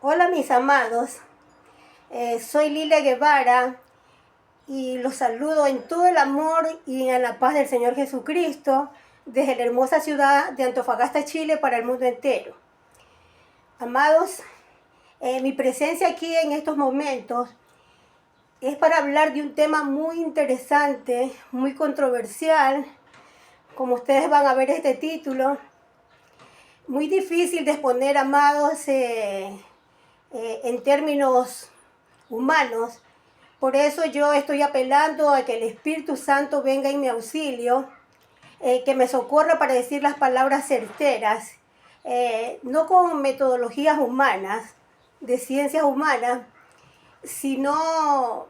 Hola mis amados, soy Lilia Guevara y los saludo en todo el amor y en la paz del Señor Jesucristo desde la hermosa ciudad de Antofagasta, Chile, para el mundo entero. Amados, mi presencia aquí en estos momentos es para hablar de un tema muy interesante, muy controversial, como ustedes van a ver este título, muy difícil de exponer, amados, en términos humanos. Por eso yo estoy apelando a que el Espíritu Santo venga en mi auxilio, que me socorra para decir las palabras certeras, no con metodologías humanas, de ciencias humanas, sino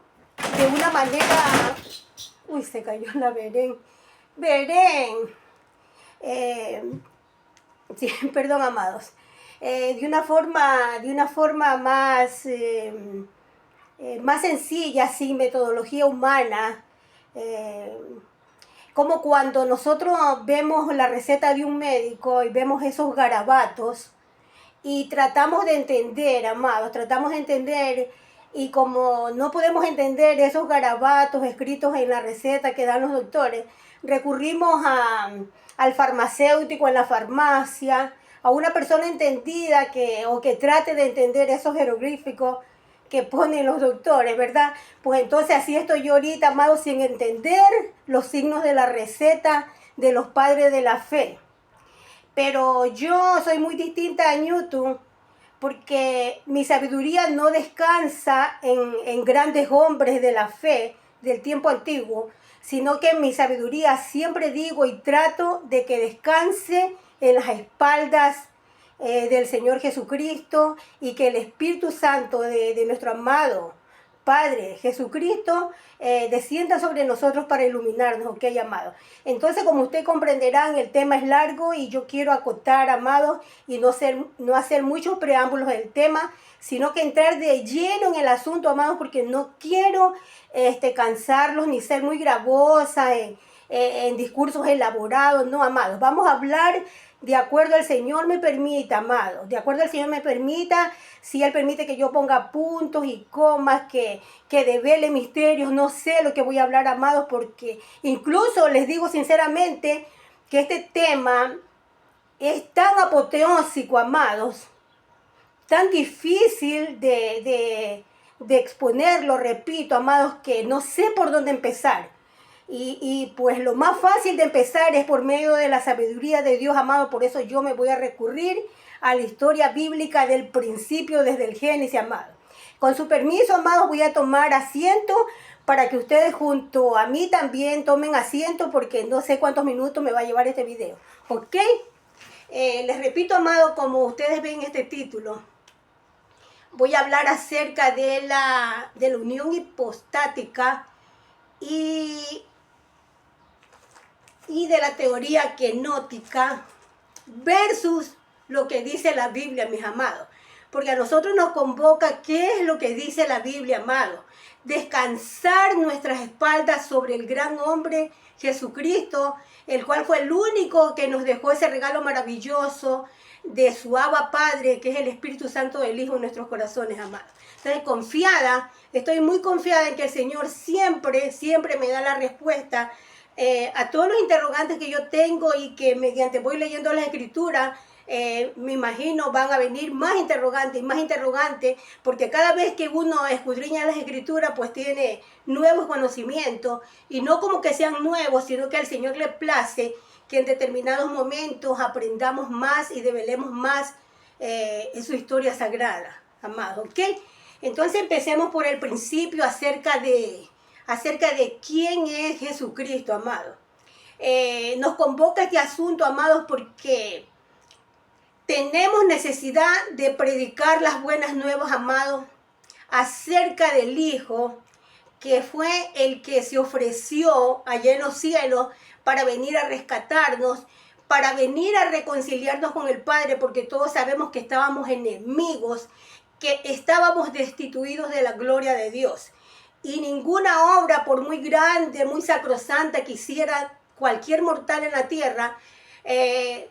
de una manera... Uy, se cayó la Belén. Belén. Sí, perdón, amados. De una forma más sencilla, sin metodología humana, como cuando nosotros vemos la receta de un médico y vemos esos garabatos y tratamos de entender, amados, tratamos de entender, y como no podemos entender esos garabatos escritos en la receta que dan los doctores, recurrimos al farmacéutico en la farmacia, a una persona entendida o que trate de entender esos jeroglíficos que ponen los doctores, ¿verdad? Pues entonces así estoy yo ahorita, amado, sin entender los signos de la receta de los padres de la fe. Pero yo soy muy distinta a Newton porque mi sabiduría no descansa en grandes hombres de la fe del tiempo antiguo, sino que mi sabiduría siempre digo y trato de que descanse en las espaldas del Señor Jesucristo, y que el Espíritu Santo de nuestro amado Padre Jesucristo descienda sobre nosotros para iluminarnos, ¿ok, amado? Entonces, como ustedes comprenderán, el tema es largo y yo quiero acotar, amados, y no hacer muchos preámbulos del tema, sino que entrar de lleno en el asunto, amados, porque no quiero cansarlos ni ser muy gravosa en discursos elaborados, no, amados. Vamos a hablar de acuerdo al Señor me permita, amado, de acuerdo al Señor me permita, si Él permite que yo ponga puntos y comas, que devele misterios, no sé lo que voy a hablar, amados, porque incluso les digo sinceramente que este tema es tan apoteósico, amados, tan difícil de exponerlo, repito, amados, que no sé por dónde empezar. Y pues lo más fácil de empezar es por medio de la sabiduría de Dios, amado. Por eso yo me voy a recurrir a la historia bíblica del principio, desde el Génesis, amado. Con su permiso, amados, voy a tomar asiento para que ustedes junto a mí también tomen asiento, porque no sé cuántos minutos me va a llevar este video. ¿Ok? Les repito, amado, como ustedes ven este título, voy a hablar acerca de la unión hipostática y de la teoría kenótica versus lo que dice la Biblia, mis amados. Porque a nosotros nos convoca, ¿qué es lo que dice la Biblia, amado? Descansar nuestras espaldas sobre el gran hombre Jesucristo, el cual fue el único que nos dejó ese regalo maravilloso de su Abba Padre, que es el Espíritu Santo del Hijo en nuestros corazones, amados. Entonces, estoy muy confiada en que el Señor siempre me da la respuesta a todos los interrogantes que yo tengo, y que mediante voy leyendo las escrituras, me imagino van a venir más interrogantes, porque cada vez que uno escudriña las escrituras, pues tiene nuevos conocimientos, y no como que sean nuevos, sino que al Señor le place que en determinados momentos aprendamos más y develemos más en su historia sagrada, amados, ¿ok? Entonces empecemos por el principio acerca de quién es Jesucristo, amado. Nos convoca este asunto, amados, porque tenemos necesidad de predicar las buenas nuevas, amados, acerca del Hijo, que fue el que se ofreció allá en los cielos para venir a rescatarnos, para venir a reconciliarnos con el Padre, porque todos sabemos que estábamos enemigos, que estábamos destituidos de la gloria de Dios. Y ninguna obra, por muy grande, muy sacrosanta que hiciera cualquier mortal en la tierra,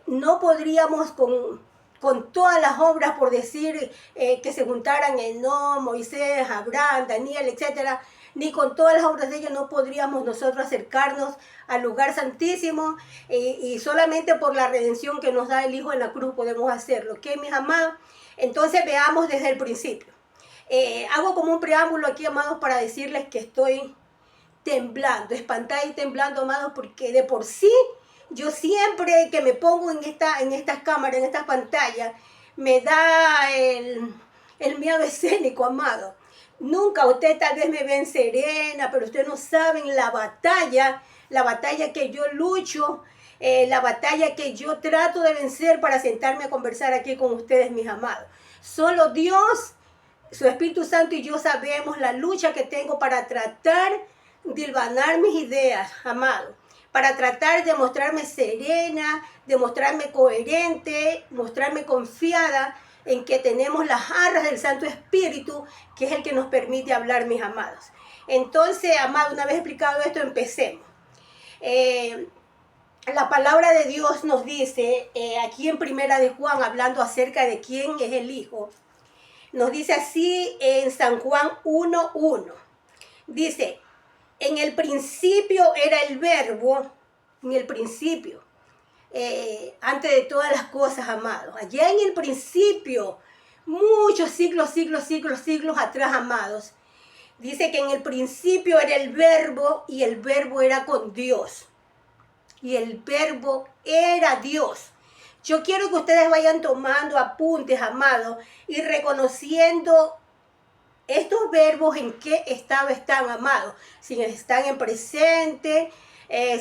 no podríamos con con todas las obras, por decir, que se juntaran Enón, Moisés, Abraham, Daniel, etcétera, ni con todas las obras de ellos no podríamos nosotros acercarnos al lugar santísimo, y solamente por la redención que nos da el Hijo en la cruz podemos hacerlo. ¿Ok, mis amados? Entonces veamos desde el principio. Hago como un preámbulo aquí, amados, para decirles que estoy temblando, espantada y temblando, amados, porque de por sí yo siempre que me pongo en estas cámaras, en estas pantallas, me da el miedo escénico, amado. Nunca usted tal vez me ven serena, pero ustedes no saben la batalla que yo lucho, la batalla que yo trato de vencer para sentarme a conversar aquí con ustedes, mis amados. Solo Dios, su Espíritu Santo y yo sabemos la lucha que tengo para tratar de hilvanar mis ideas, amado, para tratar de mostrarme serena, de mostrarme coherente, mostrarme confiada en que tenemos las arras del Santo Espíritu, que es el que nos permite hablar, mis amados. Entonces, amado, una vez explicado esto, empecemos. La palabra de Dios nos dice, aquí en Primera de Juan, hablando acerca de quién es el Hijo, nos dice así en San Juan 1:1. Dice, en el principio era el Verbo, en el principio, antes de todas las cosas, amados. Allá en el principio, muchos siglos atrás, amados, dice que en el principio era el Verbo y el Verbo era con Dios. Y el Verbo era Dios. Yo quiero que ustedes vayan tomando apuntes, amados, y reconociendo estos verbos en qué estado están, amados. Si están en presente,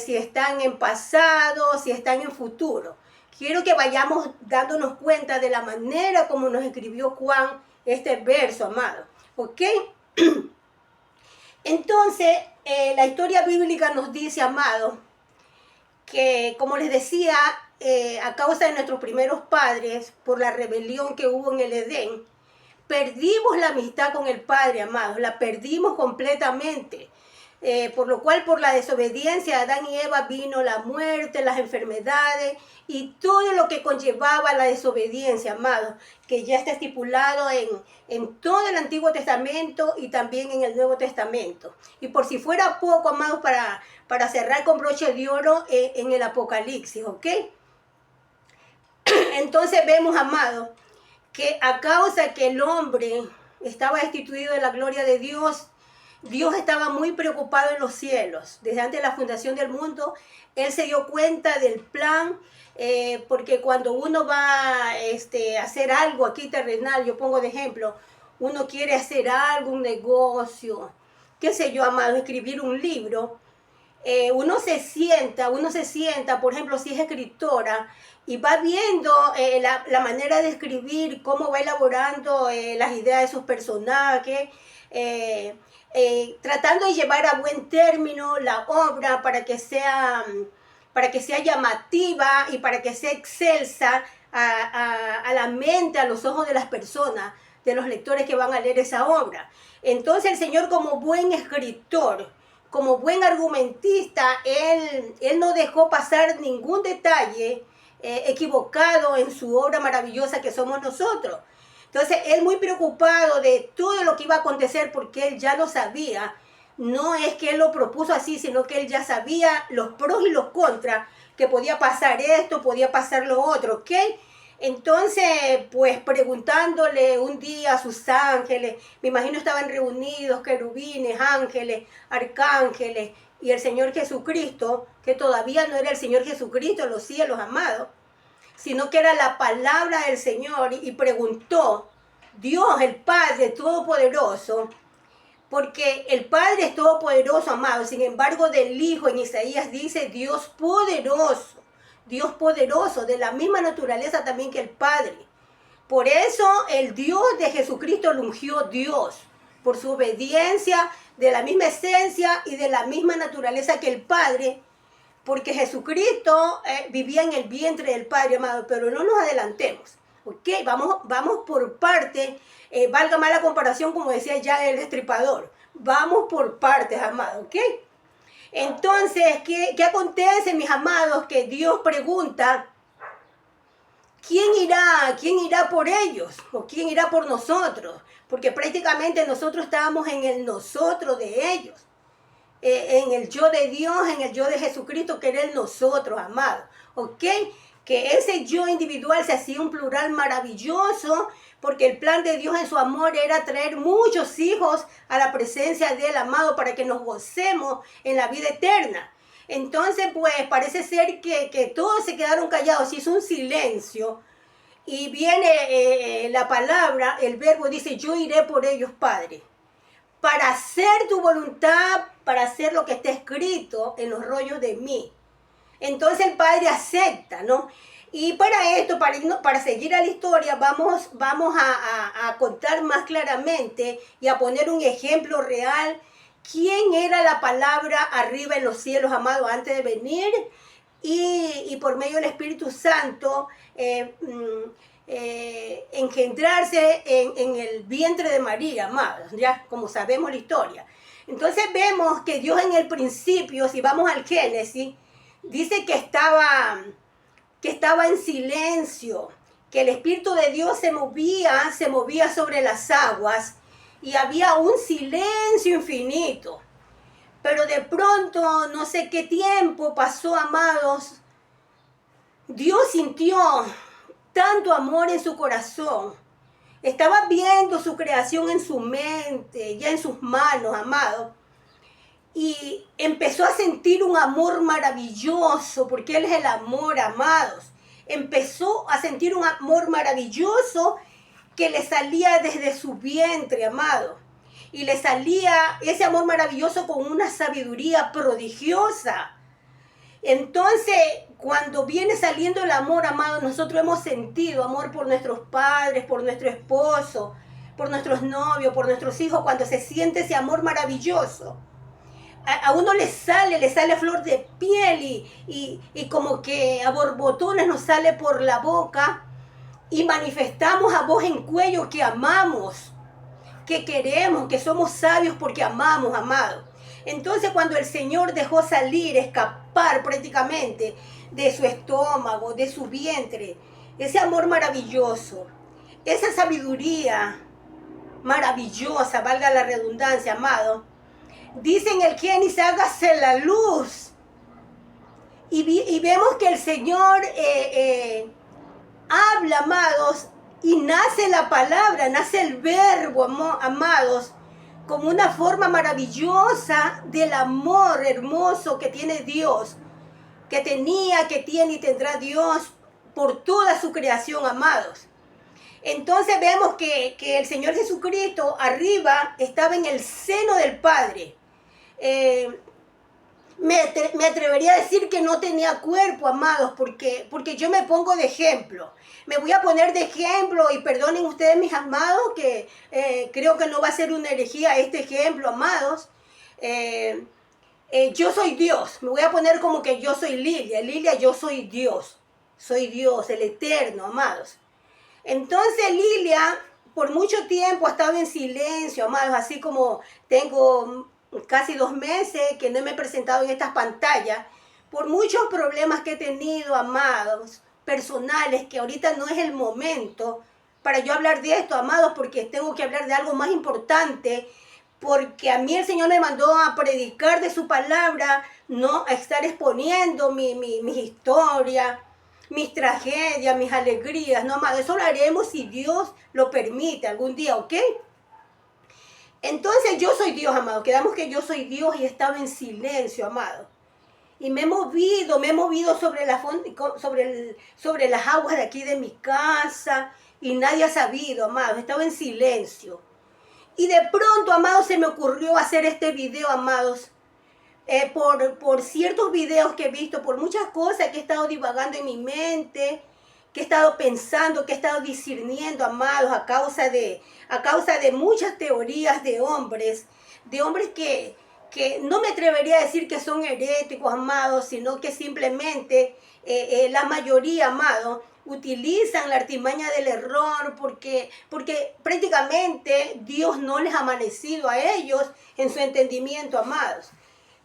si están en pasado, si están en futuro. Quiero que vayamos dándonos cuenta de la manera como nos escribió Juan este verso, amado. ¿Ok? Entonces, la historia bíblica nos dice, amado, que como les decía, a causa de nuestros primeros padres, por la rebelión que hubo en el Edén, perdimos la amistad con el Padre, amados, la perdimos completamente. Por lo cual, por la desobediencia de Adán y Eva vino la muerte, las enfermedades y todo lo que conllevaba la desobediencia, amados, que ya está estipulado en todo el Antiguo Testamento y también en el Nuevo Testamento. Y por si fuera poco, amados, para cerrar con broche de oro, en el Apocalipsis, ¿ok? Entonces vemos, amados, que a causa que el hombre estaba destituido de la gloria de Dios, Dios estaba muy preocupado en los cielos. Desde antes de la fundación del mundo, Él se dio cuenta del plan, porque cuando uno va a hacer algo aquí terrenal, yo pongo de ejemplo, uno quiere hacer algo, un negocio, qué sé yo, amado, escribir un libro, uno se sienta, por ejemplo, si es escritora, y va viendo la manera de escribir, cómo va elaborando las ideas de sus personajes, tratando de llevar a buen término la obra para que sea llamativa y para que sea excelsa a la mente, a los ojos de las personas, de los lectores que van a leer esa obra. Entonces el Señor, como buen escritor, como buen argumentista, Él no dejó pasar ningún detalle equivocado en su obra maravillosa que somos nosotros. Entonces, Él muy preocupado de todo lo que iba a acontecer, porque Él ya lo sabía. No es que Él lo propuso así, sino que Él ya sabía los pros y los contras, que podía pasar esto, podía pasar lo otro, ¿ok? Entonces, pues preguntándole un día a sus ángeles, me imagino estaban reunidos querubines, ángeles, arcángeles y el Señor Jesucristo, que todavía no era el Señor Jesucristo en los cielos, amados, sino que era la palabra del Señor, y preguntó, Dios, el Padre Todopoderoso, porque el Padre es todopoderoso, amado, sin embargo del Hijo en Isaías dice Dios poderoso, de la misma naturaleza también que el Padre. Por eso el Dios de Jesucristo lo ungió Dios, por su obediencia, de la misma esencia y de la misma naturaleza que el Padre, porque Jesucristo vivía en el vientre del Padre, amado, pero no nos adelantemos. Ok, vamos por parte, valga más la comparación, como decía ya el Destripador. Vamos por partes, amado, ok. Entonces, ¿qué acontece, mis amados? Que Dios pregunta, ama, ¿quién irá por ellos? ¿O quién irá por nosotros? Porque prácticamente nosotros estábamos en el nosotros de ellos. En el yo de Dios, en el yo de Jesucristo, que era el nosotros, amado. ¿Ok? Que ese yo individual se hacía un plural maravilloso, porque el plan de Dios en su amor era traer muchos hijos a la presencia del amado para que nos gocemos en la vida eterna. Entonces, pues, parece ser que todos se quedaron callados, se hizo un silencio, y viene la palabra, el verbo dice, yo iré por ellos, Padre, para hacer tu voluntad, para hacer lo que está escrito en los rollos de mí. Entonces el Padre acepta, ¿no? Y para esto, para seguir a la historia, vamos a contar más claramente y a poner un ejemplo real. ¿Quién era la palabra arriba en los cielos, amado, antes de venir? Y por medio del Espíritu Santo, engendrarse en el vientre de María, amados, ya como sabemos la historia. Entonces vemos que Dios en el principio, si vamos al Génesis, dice que estaba en silencio, que el Espíritu de Dios se movía sobre las aguas y había un silencio infinito. Pero de pronto, no sé qué tiempo pasó, amados, Dios sintió tanto amor en su corazón. Estaba viendo su creación en su mente, ya en sus manos, amado. Y empezó a sentir un amor maravilloso, porque Él es el amor, amados. Empezó a sentir un amor maravilloso que le salía desde su vientre, amado. Y le salía ese amor maravilloso con una sabiduría prodigiosa. Entonces, cuando viene saliendo el amor, amado, nosotros hemos sentido amor por nuestros padres, por nuestro esposo, por nuestros novios, por nuestros hijos, cuando se siente ese amor maravilloso. A uno le sale flor de piel y como que a borbotones nos sale por la boca y manifestamos a voz en cuello que amamos, que queremos, que somos sabios porque amamos, amado. Entonces cuando el Señor dejó salir, escapar prácticamente de su estómago, de su vientre, ese amor maravilloso, esa sabiduría maravillosa, valga la redundancia, amado, dice en el Génesis, hágase la luz. Y vemos que el Señor habla, amados, y nace la palabra, nace el verbo, amados, como una forma maravillosa del amor hermoso que tiene Dios, que tenía, que tiene y tendrá Dios por toda su creación, amados. Entonces vemos que el Señor Jesucristo arriba estaba en el seno del Padre. Me atrevería a decir que no tenía cuerpo, amados, porque yo me pongo de ejemplo. Me voy a poner de ejemplo, y perdonen ustedes, mis amados, que creo que no va a ser una herejía este ejemplo, amados. Yo soy Dios. Me voy a poner como que yo soy Lilia. Lilia, yo soy Dios. Soy Dios, el eterno, amados. Entonces Lilia, por mucho tiempo ha estado en silencio, amados, así como tengo casi 2 meses que no me he presentado en estas pantallas, por muchos problemas que he tenido, amados, personales, que ahorita no es el momento para yo hablar de esto, amados, porque tengo que hablar de algo más importante, porque a mí el Señor me mandó a predicar de su palabra, no a estar exponiendo mis historias, mis tragedias, mis alegrías, no, amado, eso lo haremos si Dios lo permite algún día, ¿ok? Entonces yo soy Dios, amado. Quedamos que yo soy Dios y estaba en silencio, amado. Y me he movido sobre las aguas de aquí de mi casa y nadie ha sabido, amado. Estaba en silencio. Y de pronto, amados, se me ocurrió hacer este video, amados. Por ciertos videos que he visto, por muchas cosas que he estado divagando en mi mente, que he estado pensando, que he estado discerniendo, amados, a causa de muchas teorías de hombres que no me atrevería a decir que son heréticos, amados, sino que simplemente la mayoría, amados, utilizan la artimaña del error porque prácticamente Dios no les ha amanecido a ellos en su entendimiento, amados.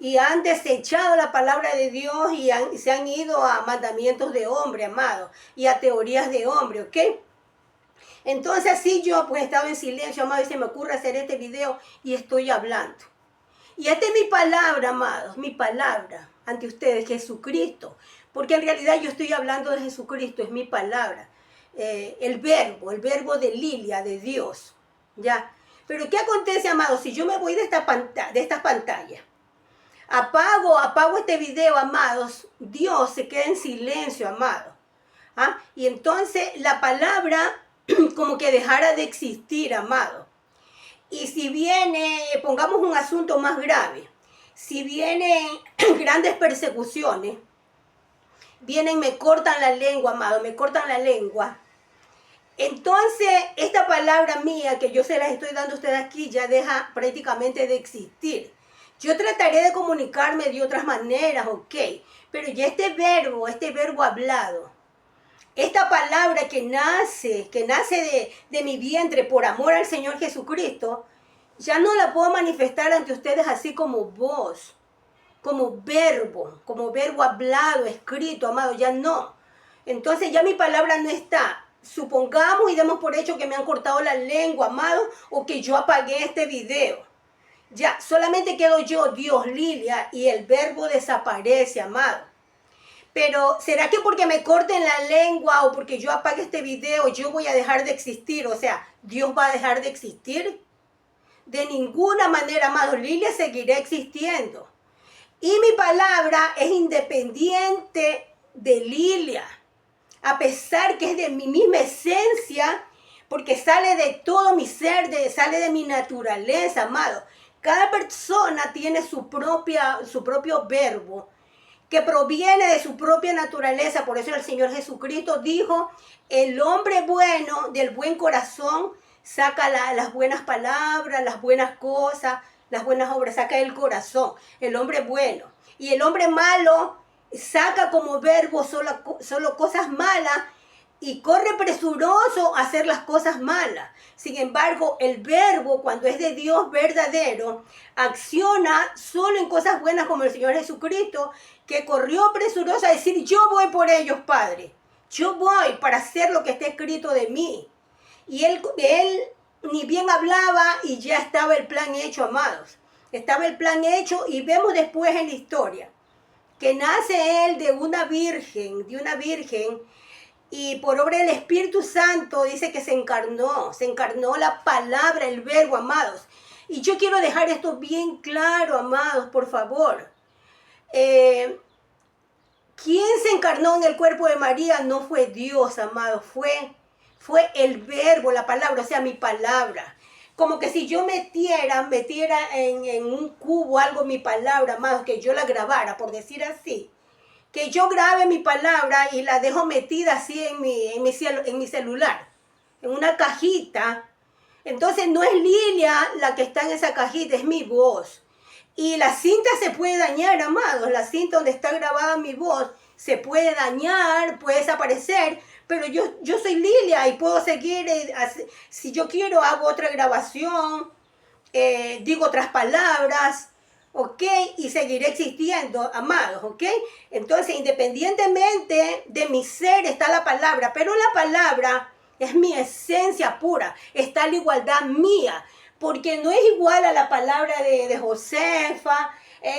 Y han desechado la palabra de Dios y se han ido a mandamientos de hombre, amado, y a teorías de hombre, ¿ok? Entonces así yo pues he estado en silencio, amado, y se me ocurre hacer este video y estoy hablando. Y esta es mi palabra, amados, mi palabra ante ustedes, Jesucristo. Porque en realidad yo estoy hablando de Jesucristo, es mi palabra. El verbo de Lilia, de Dios. ¿Ya? Pero ¿qué acontece, amados? Si yo me voy de esta pantalla, apago este video, amados, Dios se queda en silencio, amados. ¿Ah? Y entonces la palabra como que dejara de existir, amado. Y si viene, pongamos un asunto más grave, si vienen grandes persecuciones, vienen, me cortan la lengua, amado, me cortan la lengua. Entonces, esta palabra mía que yo se las estoy dando a ustedes aquí ya deja prácticamente de existir. Yo trataré de comunicarme de otras maneras, ok, pero ya este verbo hablado, esta palabra que nace de mi vientre por amor al Señor Jesucristo, ya no la puedo manifestar ante ustedes así como voz, como verbo hablado, escrito, amado, ya no. Entonces ya mi palabra no está. Supongamos y demos por hecho que me han cortado la lengua, amado, o que yo apagué este video. Ya, solamente quedo yo, Dios, Lilia, y el verbo desaparece, amado. Pero, ¿será que porque me corten la lengua o porque yo apague este video, yo voy a dejar de existir? O sea, ¿Dios va a dejar de existir? De ninguna manera, amado, Lilia seguirá existiendo. Y mi palabra es independiente de Lilia. A pesar que es de mi misma esencia, porque sale de todo mi ser, sale de mi naturaleza, amado. Cada persona tiene su propio verbo, que proviene de su propia naturaleza. Por eso el Señor Jesucristo dijo, el hombre bueno, del buen corazón, saca las buenas palabras, las buenas cosas, las buenas obras, saca del corazón, el hombre bueno. Y el hombre malo saca como verbo solo cosas malas y corre presuroso a hacer las cosas malas. Sin embargo, el verbo, cuando es de Dios verdadero, acciona solo en cosas buenas, como el Señor Jesucristo, que corrió presuroso a decir, yo voy por ellos, Padre. Yo voy para hacer lo que está escrito de mí. Y él ni bien hablaba y ya estaba el plan hecho, amados. Estaba el plan hecho y vemos después en la historia que nace él de una virgen, y por obra del Espíritu Santo dice que se encarnó la palabra, el verbo, amados. Y yo quiero dejar esto bien claro, amados, por favor. ¿Quién se encarnó en el cuerpo de María? No fue Dios, amados, fue el verbo, la palabra, o sea, mi palabra. Como que si yo metiera en un cubo algo mi palabra, amados, que yo la grabara, por decir así. Que yo grabe mi palabra y la dejo metida así en mi celular, en una cajita. Entonces no es Lilia la que está en esa cajita, es mi voz. Y la cinta se puede dañar, amados. La cinta donde está grabada mi voz se puede dañar, puede desaparecer. Pero yo soy Lilia y puedo seguir, si yo quiero hago otra grabación, digo otras palabras, ¿ok? Y seguiré existiendo, amados, ¿ok? Entonces, independientemente de mi ser está la palabra, pero la palabra es mi esencia pura, está la igualdad mía, porque no es igual a la palabra de Josefa,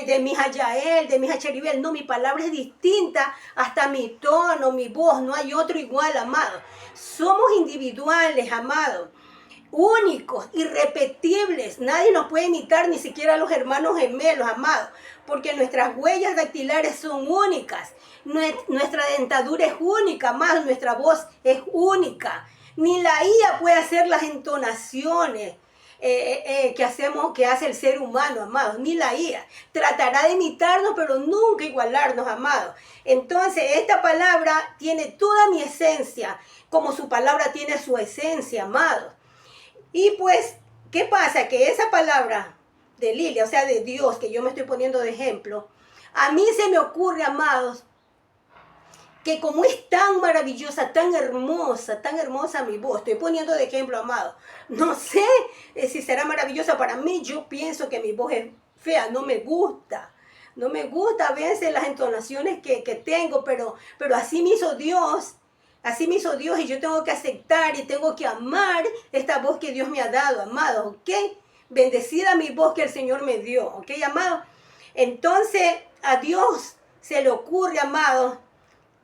de mi hija Yael, de mi hija Cheribel. No, mi palabra es distinta, hasta mi tono, mi voz, no hay otro igual, amado. Somos individuales, amado, únicos, irrepetibles. Nadie nos puede imitar, ni siquiera los hermanos gemelos, amados, porque nuestras huellas dactilares son únicas. Nuestra dentadura es única, amado, nuestra voz es única. Ni la IA puede hacer las entonaciones que hace el ser humano, amados, ni la IA. Tratará de imitarnos, pero nunca igualarnos, amados. Entonces, esta palabra tiene toda mi esencia, como su palabra tiene su esencia, amados. Y pues, ¿qué pasa? Que esa palabra de Lilia, o sea, de Dios, que yo me estoy poniendo de ejemplo, a mí se me ocurre, amados, que como es tan maravillosa, tan hermosa mi voz, estoy poniendo de ejemplo, amado, no sé si será maravillosa para mí. Yo pienso que mi voz es fea, no me gusta a veces las entonaciones que tengo, pero así me hizo Dios, Así me hizo Dios y yo tengo que aceptar y tengo que amar esta voz que Dios me ha dado, amados, ¿ok? Bendecida mi voz que el Señor me dio, ¿ok, amados? Entonces, a Dios se le ocurre, amados,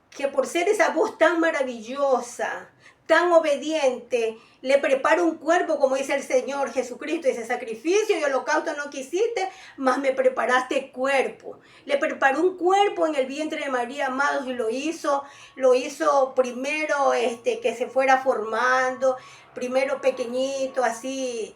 que por ser esa voz tan maravillosa, tan obediente, le prepara un cuerpo, como dice el Señor Jesucristo, ese sacrificio y holocausto no quisiste, mas me preparaste cuerpo. Le preparó un cuerpo en el vientre de María, amados, y lo hizo primero que se fuera formando, primero pequeñito, así,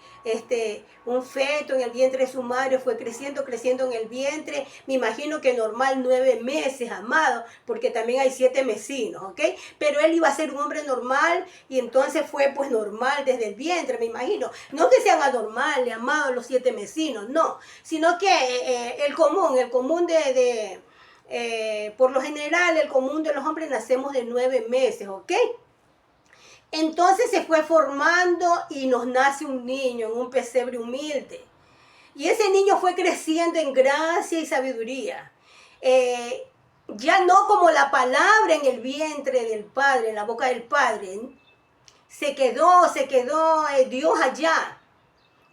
un feto en el vientre de su madre, fue creciendo en el vientre, me imagino que normal 9 meses, amado, porque también hay 7 mesinos, ¿ok? Pero él iba a ser un hombre normal y entonces fue pues normal desde el vientre, me imagino. No que sean anormales, amados, los 7 mesinos, no, sino que el común por lo general, el común de los hombres nacemos de 9 meses, ¿ok? Entonces se fue formando y nos nace un niño en un pesebre humilde. Y ese niño fue creciendo en gracia y sabiduría. Ya no como la palabra en el vientre del Padre, en la boca del Padre. Se quedó Dios allá.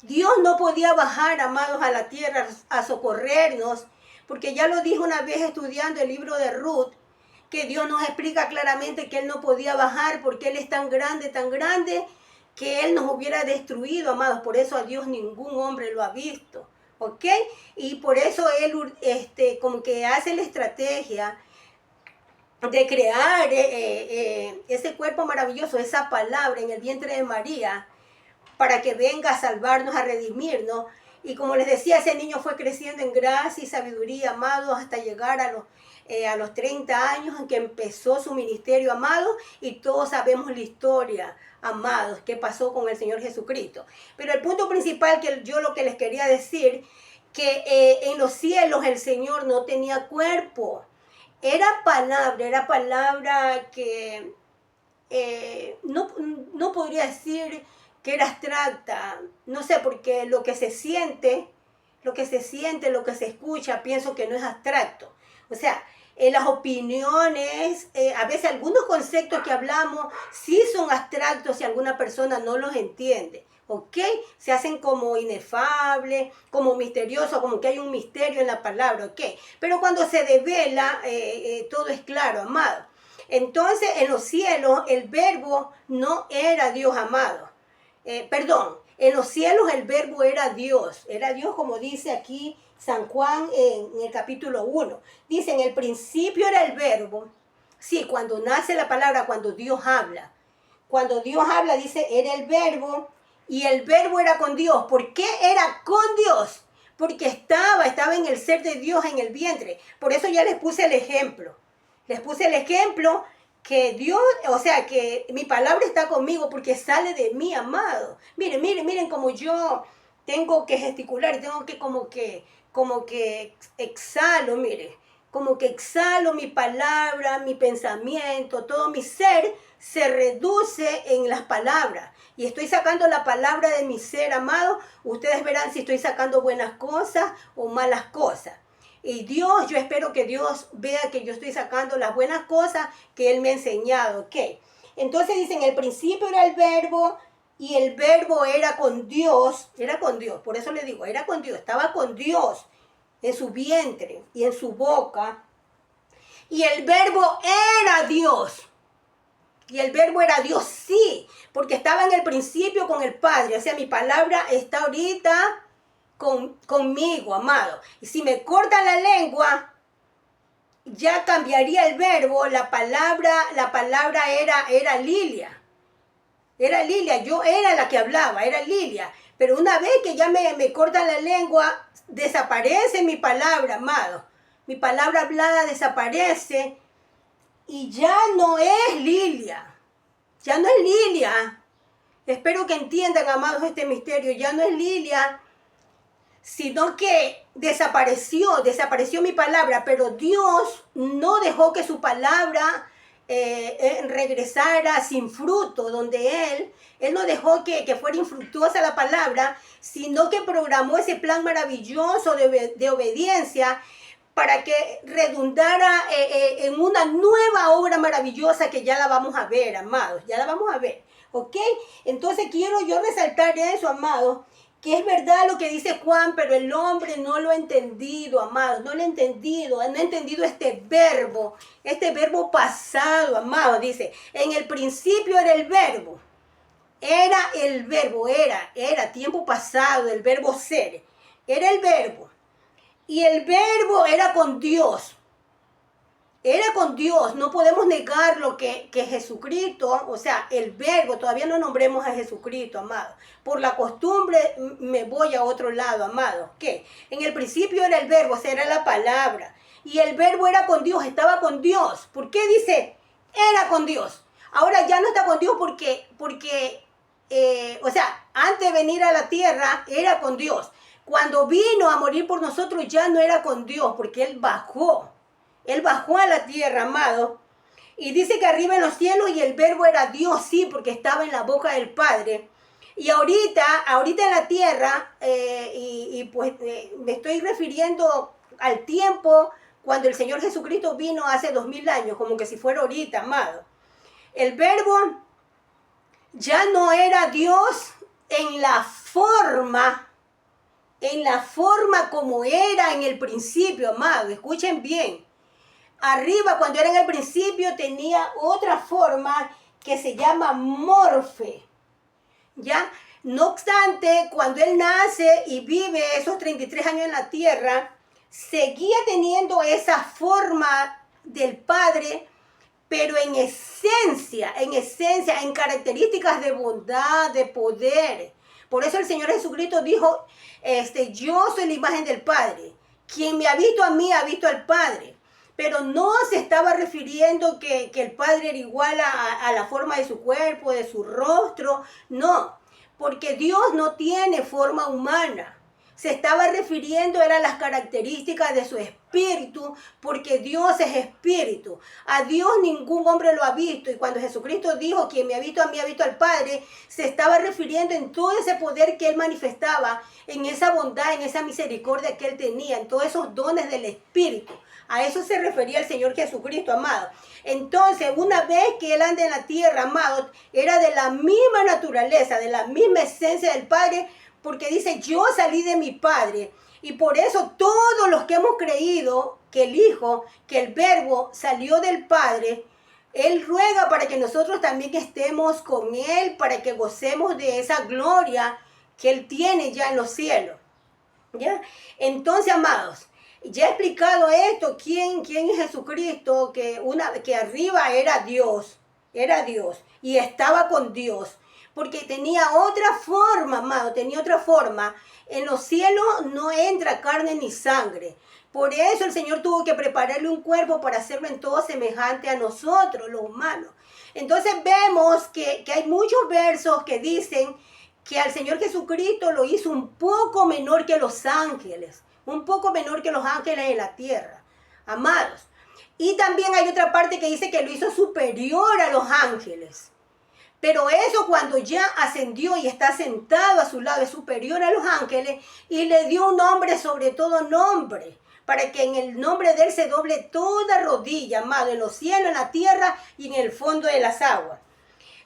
Dios no podía bajar, amados, a la tierra a socorrernos, porque ya lo dijo una vez estudiando el libro de Ruth, que Dios nos explica claramente que Él no podía bajar porque Él es tan grande, que Él nos hubiera destruido, amados. Por eso a Dios ningún hombre lo ha visto, ¿ok? Y por eso Él como que hace la estrategia de crear ese cuerpo maravilloso, esa palabra en el vientre de María, para que venga a salvarnos, a redimirnos. Y como les decía, ese niño fue creciendo en gracia y sabiduría, amados, hasta llegar a los 30 años en que empezó su ministerio, amados, y todos sabemos la historia, amados, que pasó con el Señor Jesucristo. Pero el punto principal que yo lo que les quería decir, que en los cielos el Señor no tenía cuerpo. Era palabra que no podría decir que era abstracta, no sé, porque lo que se siente, lo que se escucha, pienso que no es abstracto. O sea, las opiniones, a veces algunos conceptos que hablamos sí son abstractos si alguna persona no los entiende, ¿ok? Se hacen como inefables, como misteriosos, como que hay un misterio en la palabra, ¿ok? Pero cuando se devela, todo es claro, amado. Entonces, en los cielos, el verbo no era Dios, amado. En los cielos el verbo era Dios como dice aquí San Juan en el capítulo 1. Dice, en el principio era el verbo. Sí, cuando nace la palabra, cuando Dios habla. Cuando Dios habla, dice, era el verbo y el verbo era con Dios. ¿Por qué era con Dios? Porque estaba en el ser de Dios en el vientre. Por eso ya les puse el ejemplo. Que Dios, o sea, que mi palabra está conmigo porque sale de mí, amado. Miren como yo tengo que gesticular y tengo que como que exhalo, como que exhalo mi palabra, mi pensamiento, todo mi ser se reduce en las palabras. Y estoy sacando la palabra de mi ser, amado. Ustedes verán si estoy sacando buenas cosas o malas cosas. Y Dios, yo espero que Dios vea que yo estoy sacando las buenas cosas que Él me ha enseñado, ¿ok? Entonces dicen, el principio era el verbo y el verbo era con Dios, por eso le digo, era con Dios, estaba con Dios en su vientre y en su boca. Y el verbo era Dios. Y el verbo era Dios, sí, porque estaba en el principio con el Padre. O sea, mi palabra está ahorita conmigo, amado. Y si me corta la lengua, ya cambiaría el verbo. La palabra era Lilia. Era Lilia, yo era la que hablaba, era Lilia. Pero una vez que ya me corta la lengua, desaparece mi palabra, amado. Mi palabra hablada desaparece y ya no es Lilia. Ya no es Lilia. Espero que entiendan, amados, este misterio. Ya no es Lilia, sino que desapareció mi palabra, pero Dios no dejó que su palabra regresara sin fruto, donde Él no dejó que fuera infructuosa la palabra, sino que programó ese plan maravilloso de obediencia para que redundara en una nueva obra maravillosa que ya la vamos a ver, amados, ya la vamos a ver, ¿ok? Entonces quiero yo resaltar eso, amados, que es verdad lo que dice Juan, pero el hombre no lo ha entendido, amados, no lo ha entendido este verbo pasado, amados, dice, en el principio era el verbo, era tiempo pasado, el verbo ser, era el verbo, y el verbo era con Dios, no podemos negar lo que Jesucristo, o sea, el verbo, todavía no nombremos a Jesucristo, amado. Por la costumbre me voy a otro lado, amado. ¿Qué? En el principio era el verbo, o sea, era la palabra. Y el verbo era con Dios, estaba con Dios. ¿Por qué dice? Era con Dios. Ahora ya no está con Dios porque o sea, antes de venir a la tierra era con Dios. Cuando vino a morir por nosotros ya no era con Dios porque Él bajó. Él bajó a la tierra, amado, y dice que arriba en los cielos y el verbo era Dios, sí, porque estaba en la boca del Padre. Y ahorita en la tierra, me estoy refiriendo al tiempo cuando el Señor Jesucristo vino hace 2000 años, como que si fuera ahorita, amado. El verbo ya no era Dios en la forma como era en el principio, amado. Escuchen bien. Arriba, cuando era en el principio, tenía otra forma que se llama morfe, ¿ya? No obstante, cuando él nace y vive esos 33 años en la tierra, seguía teniendo esa forma del Padre, pero en esencia, en características de bondad, de poder. Por eso el Señor Jesucristo dijo, yo soy la imagen del Padre. Quien me ha visto a mí, ha visto al Padre. Pero no se estaba refiriendo que el Padre era igual a la forma de su cuerpo, de su rostro. No, porque Dios no tiene forma humana. Se estaba refiriendo eran las características de su espíritu, porque Dios es espíritu. A Dios ningún hombre lo ha visto. Y cuando Jesucristo dijo, quien me ha visto a mí, ha visto al Padre, se estaba refiriendo en todo ese poder que Él manifestaba, en esa bondad, en esa misericordia que Él tenía, en todos esos dones del espíritu. A eso se refería el Señor Jesucristo, amado. Entonces, una vez que Él anda en la tierra, amado, era de la misma naturaleza, de la misma esencia del Padre, porque dice, yo salí de mi Padre. Y por eso todos los que hemos creído que el Hijo, que el Verbo salió del Padre, Él ruega para que nosotros también estemos con Él, para que gocemos de esa gloria que Él tiene ya en los cielos. ¿Ya? Entonces, amados, ya he explicado esto, quién es Jesucristo, que arriba era Dios, y estaba con Dios, porque tenía otra forma, amado, tenía otra forma. En los cielos no entra carne ni sangre. Por eso el Señor tuvo que prepararle un cuerpo para hacerlo en todo semejante a nosotros, los humanos. Entonces vemos que hay muchos versos que dicen que al Señor Jesucristo lo hizo un poco menor que los ángeles. Un poco menor que los ángeles en la tierra, amados. Y también hay otra parte que dice que lo hizo superior a los ángeles. Pero eso cuando ya ascendió y está sentado a su lado es superior a los ángeles y le dio un nombre sobre todo nombre, para que en el nombre de Él se doble toda rodilla, amado, en los cielos, en la tierra y en el fondo de las aguas.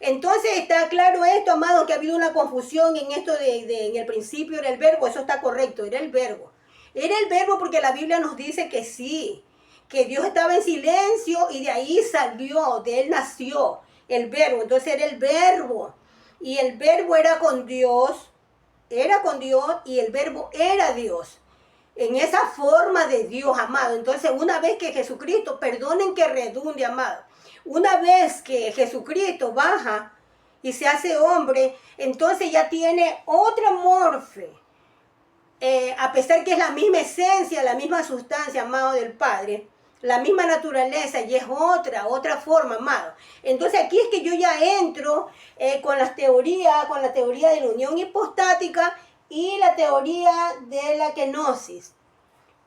Entonces está claro esto, amado, que ha habido una confusión en esto en el principio era el verbo, eso está correcto, era el verbo. Era el verbo porque la Biblia nos dice que sí, que Dios estaba en silencio y de ahí salió, de Él nació el verbo. Entonces era el verbo y el verbo era con Dios y el verbo era Dios. En esa forma de Dios, amado. Entonces una vez que Jesucristo, perdonen que redunde, amado, una vez que Jesucristo baja y se hace hombre, entonces ya tiene otra morfe. A pesar que es la misma esencia, la misma sustancia, amado, del Padre, la misma naturaleza y es otra forma, amado. Entonces aquí es que yo ya entro con la teoría de la unión hipostática y la teoría de la kenosis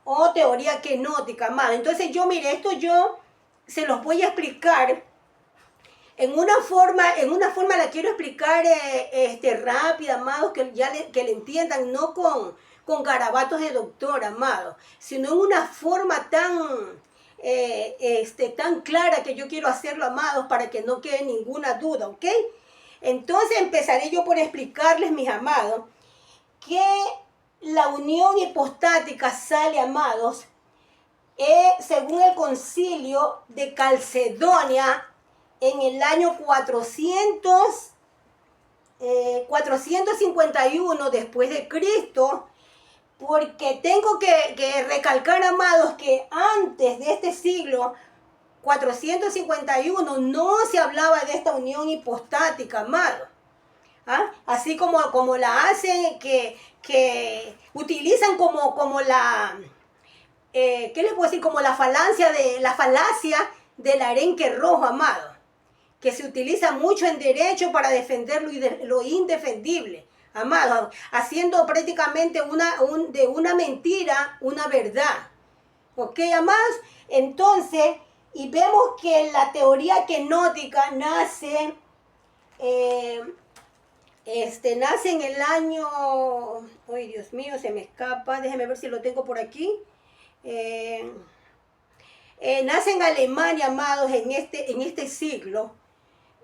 o teoría kenótica, amado. Entonces esto yo se los voy a explicar en una forma la quiero explicar rápida, amados, que le entiendan, no con con garabatos de doctor, amado, sino en una forma tan clara que yo quiero hacerlo, amados, para que no quede ninguna duda, ¿ok? Entonces empezaré yo por explicarles, mis amados, que la unión hipostática sale, amados, según el concilio de Calcedonia, en el año 451 después de Cristo, porque tengo que recalcar, amados, que antes de este siglo 451 no se hablaba de esta unión hipostática, amados. ¿Ah? Así como la hacen, que utilizan como la, ¿qué les puedo decir? Como la falacia del arenque rojo, amado, que se utiliza mucho en derecho para defender lo indefendible, amado, haciendo prácticamente de una mentira una verdad. ¿Ok, amados? Entonces, y vemos que la teoría kenótica nace en el año, ay Dios mío, se me escapa, déjeme ver si lo tengo por aquí. Nace en Alemania, amados, en este siglo.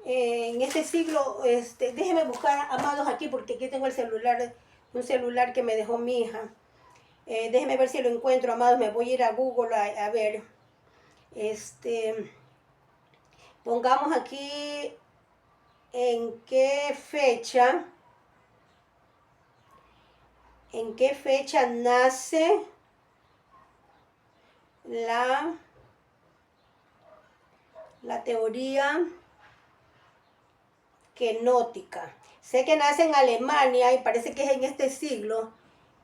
Déjeme buscar, amados, aquí, porque aquí tengo un celular que me dejó mi hija. Déjeme ver si lo encuentro, amados, me voy a ir a Google a ver. Pongamos aquí en qué fecha nace la teoría kenótica. Sé que nace en Alemania y parece que es en este siglo.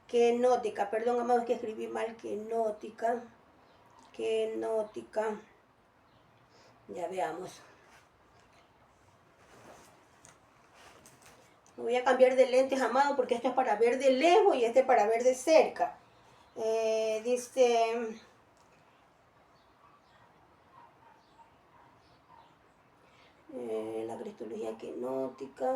Kenótica, perdón, amados, que escribí mal. Kenótica. Ya veamos. Me voy a cambiar de lentes, amado, porque esto es para ver de lejos y este es para ver de cerca. Dice... la cristología kenótica.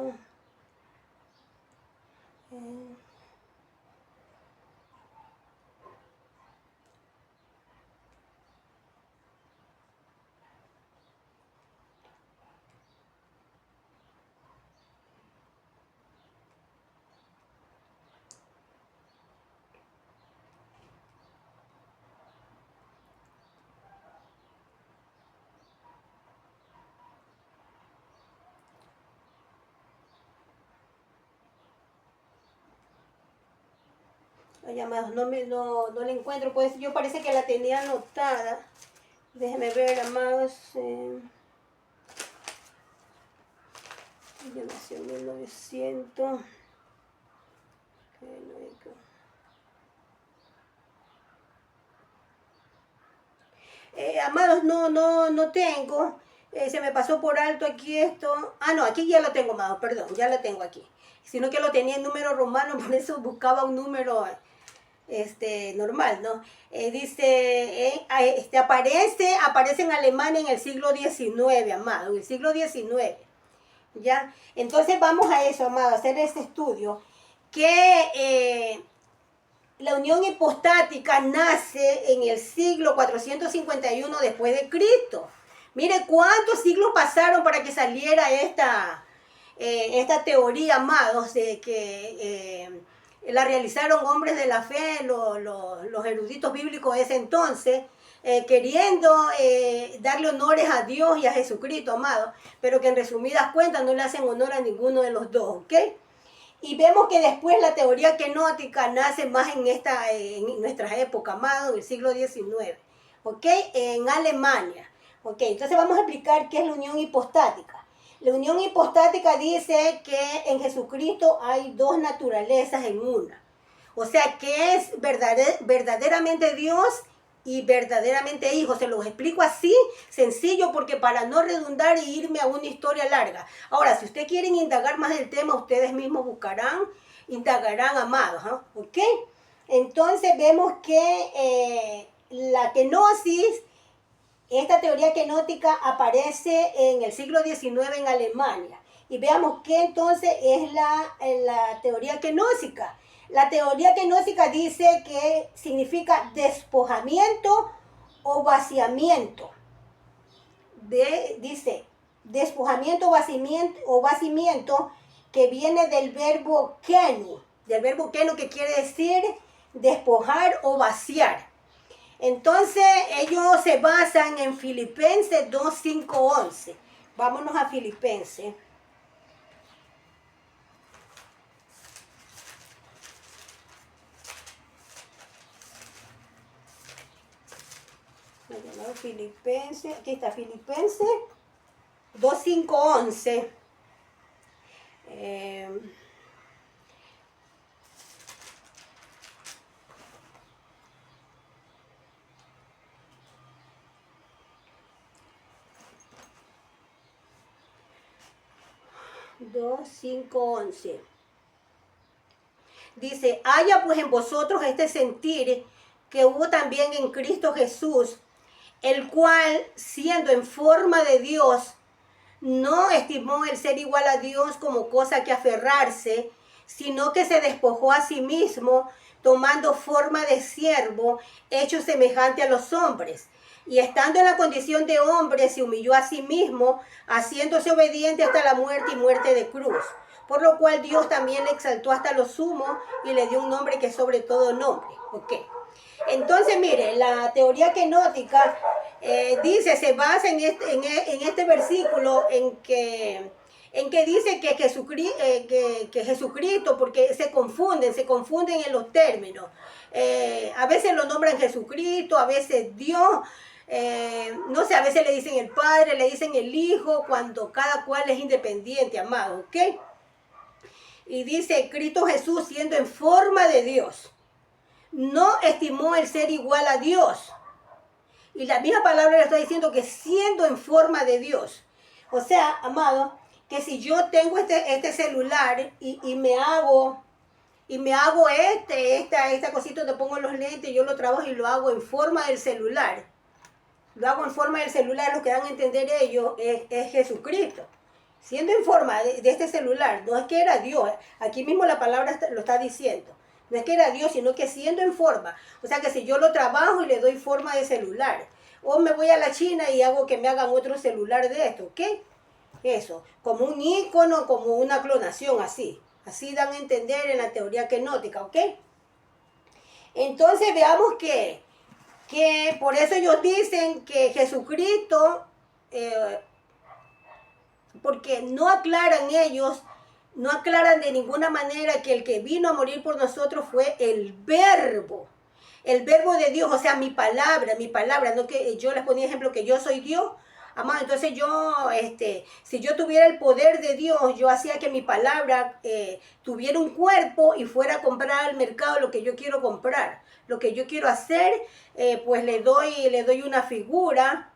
Ay, amados, no la encuentro, pues yo parece que la tenía anotada. Déjenme ver, amados. Yo nací en 1900. Amados, no tengo. Se me pasó por alto aquí esto. Ah, no, aquí ya lo tengo, amados, perdón, ya lo tengo aquí. Sino que lo tenía en número romano, por eso buscaba un número normal, ¿no? Dice, aparece en Alemania en el siglo XIX, amado, en el siglo XIX, ¿ya? Entonces vamos a eso, amado, a hacer este estudio, que la unión hipostática nace en el siglo 451 después de Cristo. Mire cuántos siglos pasaron para que saliera esta teoría, amados, de que la realizaron hombres de la fe, los eruditos bíblicos de ese entonces, queriendo darle honores a Dios y a Jesucristo, amado, pero que en resumidas cuentas no le hacen honor a ninguno de los dos, ¿ok? Y vemos que después la teoría kenótica nace más en nuestra época, amado, en el siglo XIX, ¿ok? En Alemania, ¿ok? Entonces vamos a explicar qué es la unión hipostática. La unión hipostática dice que en Jesucristo hay dos naturalezas en una. O sea, que es verdaderamente Dios y verdaderamente Hijo. Se los explico así, sencillo, porque para no redundar y irme a una historia larga. Ahora, si ustedes quieren indagar más del tema, ustedes mismos indagarán, amados, ¿eh? ¿Ok? Entonces vemos que la kenosis, esta teoría kenótica, aparece en el siglo XIX en Alemania. Y veamos qué entonces es la teoría kenósica. La teoría gnóstica dice que significa despojamiento o vaciamiento. Dice despojamiento o vacimiento, que viene del verbo kenu, que quiere decir despojar o vaciar. Entonces ellos se basan en Filipenses 2, 5, 11. Vámonos a Filipenses. Filipenses, aquí está Filipenses 2, 5, 11. Dos, 5, 11. Dice, haya pues en vosotros este sentir que hubo también en Cristo Jesús, el cual, siendo en forma de Dios, no estimó el ser igual a Dios como cosa que aferrarse, sino que se despojó a sí mismo, tomando forma de siervo, hecho semejante a los hombres. Y estando en la condición de hombre, se humilló a sí mismo, haciéndose obediente hasta la muerte y muerte de cruz. Por lo cual Dios también le exaltó hasta lo sumo y le dio un nombre que es sobre todo nombre. ¿Ok? Entonces, mire, la teoría gnóstica dice, se basa en este versículo en que dice que Jesucristo, porque se confunden en los términos. A veces lo nombran Jesucristo, a veces Dios, no sé, a veces le dicen el Padre, le dicen el Hijo, cuando cada cual es independiente, amado, ¿ok? Y dice, Cristo Jesús, siendo en forma de Dios, no estimó el ser igual a Dios. Y la misma palabra le está diciendo que siendo en forma de Dios. O sea, amado, que si yo tengo este celular y me hago esta cosita donde pongo los lentes, yo lo trabajo y lo hago en forma del celular. Lo hago en forma del celular, lo que dan a entender ellos es Jesucristo. Siendo en forma de este celular, no es que era Dios, aquí mismo la palabra lo está diciendo. No es que era Dios, sino que siendo en forma. O sea que si yo lo trabajo y le doy forma de celular, o me voy a la China y hago que me hagan otro celular de esto, ¿ok? Eso, como un ícono, como una clonación, así. Así dan a entender en la teoría gnóstica, ¿ok? Entonces veamos que por eso ellos dicen que Jesucristo, porque no aclaran ellos, no aclaran de ninguna manera que el que vino a morir por nosotros fue el verbo de Dios, o sea, mi palabra, no que yo les ponía ejemplo que yo soy Dios, amado, entonces yo, si yo tuviera el poder de Dios, yo hacía que mi palabra tuviera un cuerpo y fuera a comprar al mercado lo que yo quiero comprar, lo que yo quiero hacer, pues le doy una figura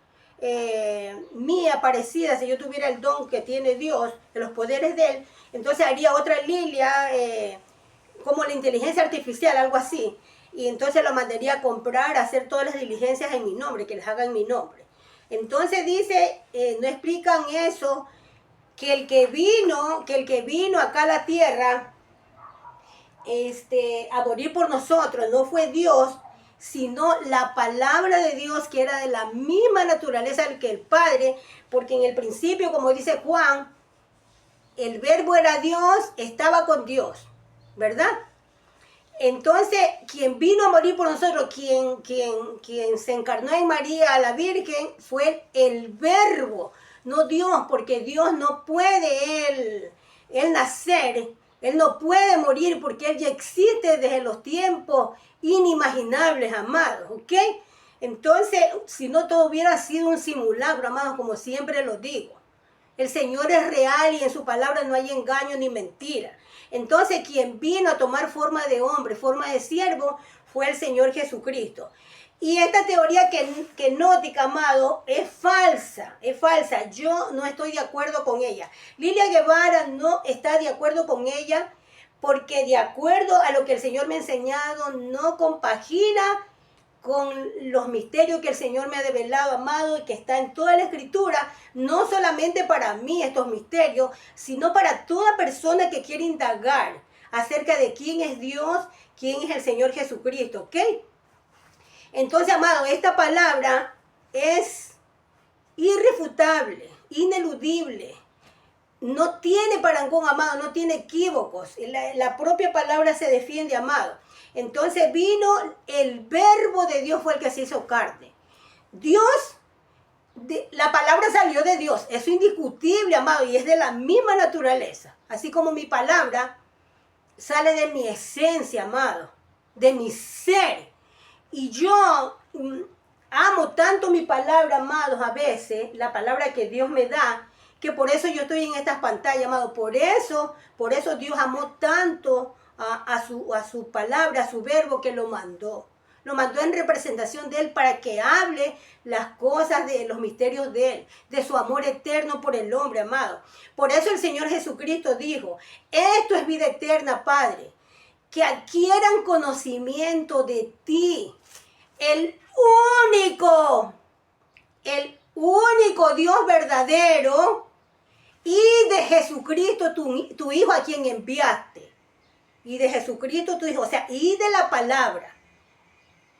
mía parecida, si yo tuviera el don que tiene Dios, de los poderes de Él, entonces haría otra Lilia, como la inteligencia artificial, algo así, y entonces lo mandaría a comprar, a hacer todas las diligencias en mi nombre, que les haga en mi nombre. Entonces dice, no explican eso, que el que vino acá a la tierra a morir por nosotros no fue Dios, sino la palabra de Dios, que era de la misma naturaleza que el Padre, porque en el principio, como dice Juan, el verbo era Dios, estaba con Dios, ¿verdad? Entonces, quien vino a morir por nosotros, quien se encarnó en María, la Virgen, fue el verbo, no Dios, porque Dios no puede él nacer, Él no puede morir, porque Él ya existe desde los tiempos inimaginables, amados, ¿ok? Entonces, si no, todo hubiera sido un simulacro, amados, como siempre lo digo. El Señor es real y en su palabra no hay engaño ni mentira. Entonces, quien vino a tomar forma de hombre, forma de siervo, fue el Señor Jesucristo. Y esta teoría gnóstica, amado, es falsa, Yo no estoy de acuerdo con ella. Lilia Guevara no está de acuerdo con ella, porque de acuerdo a lo que el Señor me ha enseñado, no compagina con los misterios que el Señor me ha develado, amado, y que está en toda la Escritura, no solamente para mí estos misterios, sino para toda persona que quiere indagar acerca de quién es Dios, quién es el Señor Jesucristo, ¿ok? Entonces, amado, esta palabra es irrefutable, ineludible. No tiene parangón, amado, no tiene equívocos. La propia palabra se defiende, amado. Entonces vino el verbo de Dios, fue el que se hizo carne. Dios, la palabra salió de Dios, eso es indiscutible, amado, y es de la misma naturaleza. Así como mi palabra sale de mi esencia, amado, de mi ser. Y yo amo tanto mi palabra, amados, a veces, la palabra que Dios me da, que por eso yo estoy en estas pantallas, amado. Por eso Dios amó tanto a su palabra, a su verbo, que lo mandó. Lo mandó en representación de Él para que hable las cosas de los misterios de Él, de su amor eterno por el hombre, amado. Por eso el Señor Jesucristo dijo, esto es vida eterna, Padre, que adquieran conocimiento de ti, el único Dios verdadero, y de Jesucristo, tu Hijo, a quien enviaste. Y de Jesucristo, tu Hijo, o sea, y de la palabra.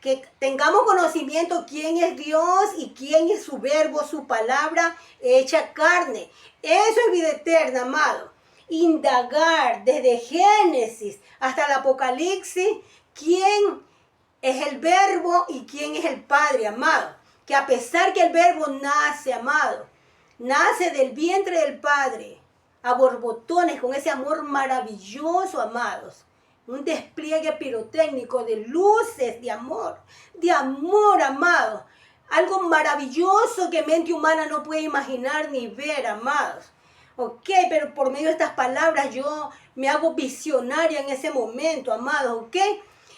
Que tengamos conocimiento quién es Dios y quién es su verbo, su palabra hecha carne. Eso es vida eterna, amado. Indagar desde Génesis hasta el Apocalipsis quién es el verbo y quién es el Padre, amado. Que a pesar que el verbo nace, amado, nace del vientre del Padre, a borbotones, con ese amor maravilloso, amados. Un despliegue pirotécnico de luces, de amor, amado. Algo maravilloso que mente humana no puede imaginar ni ver, amados. Ok, pero por medio de estas palabras yo me hago visionaria en ese momento, amados, ok.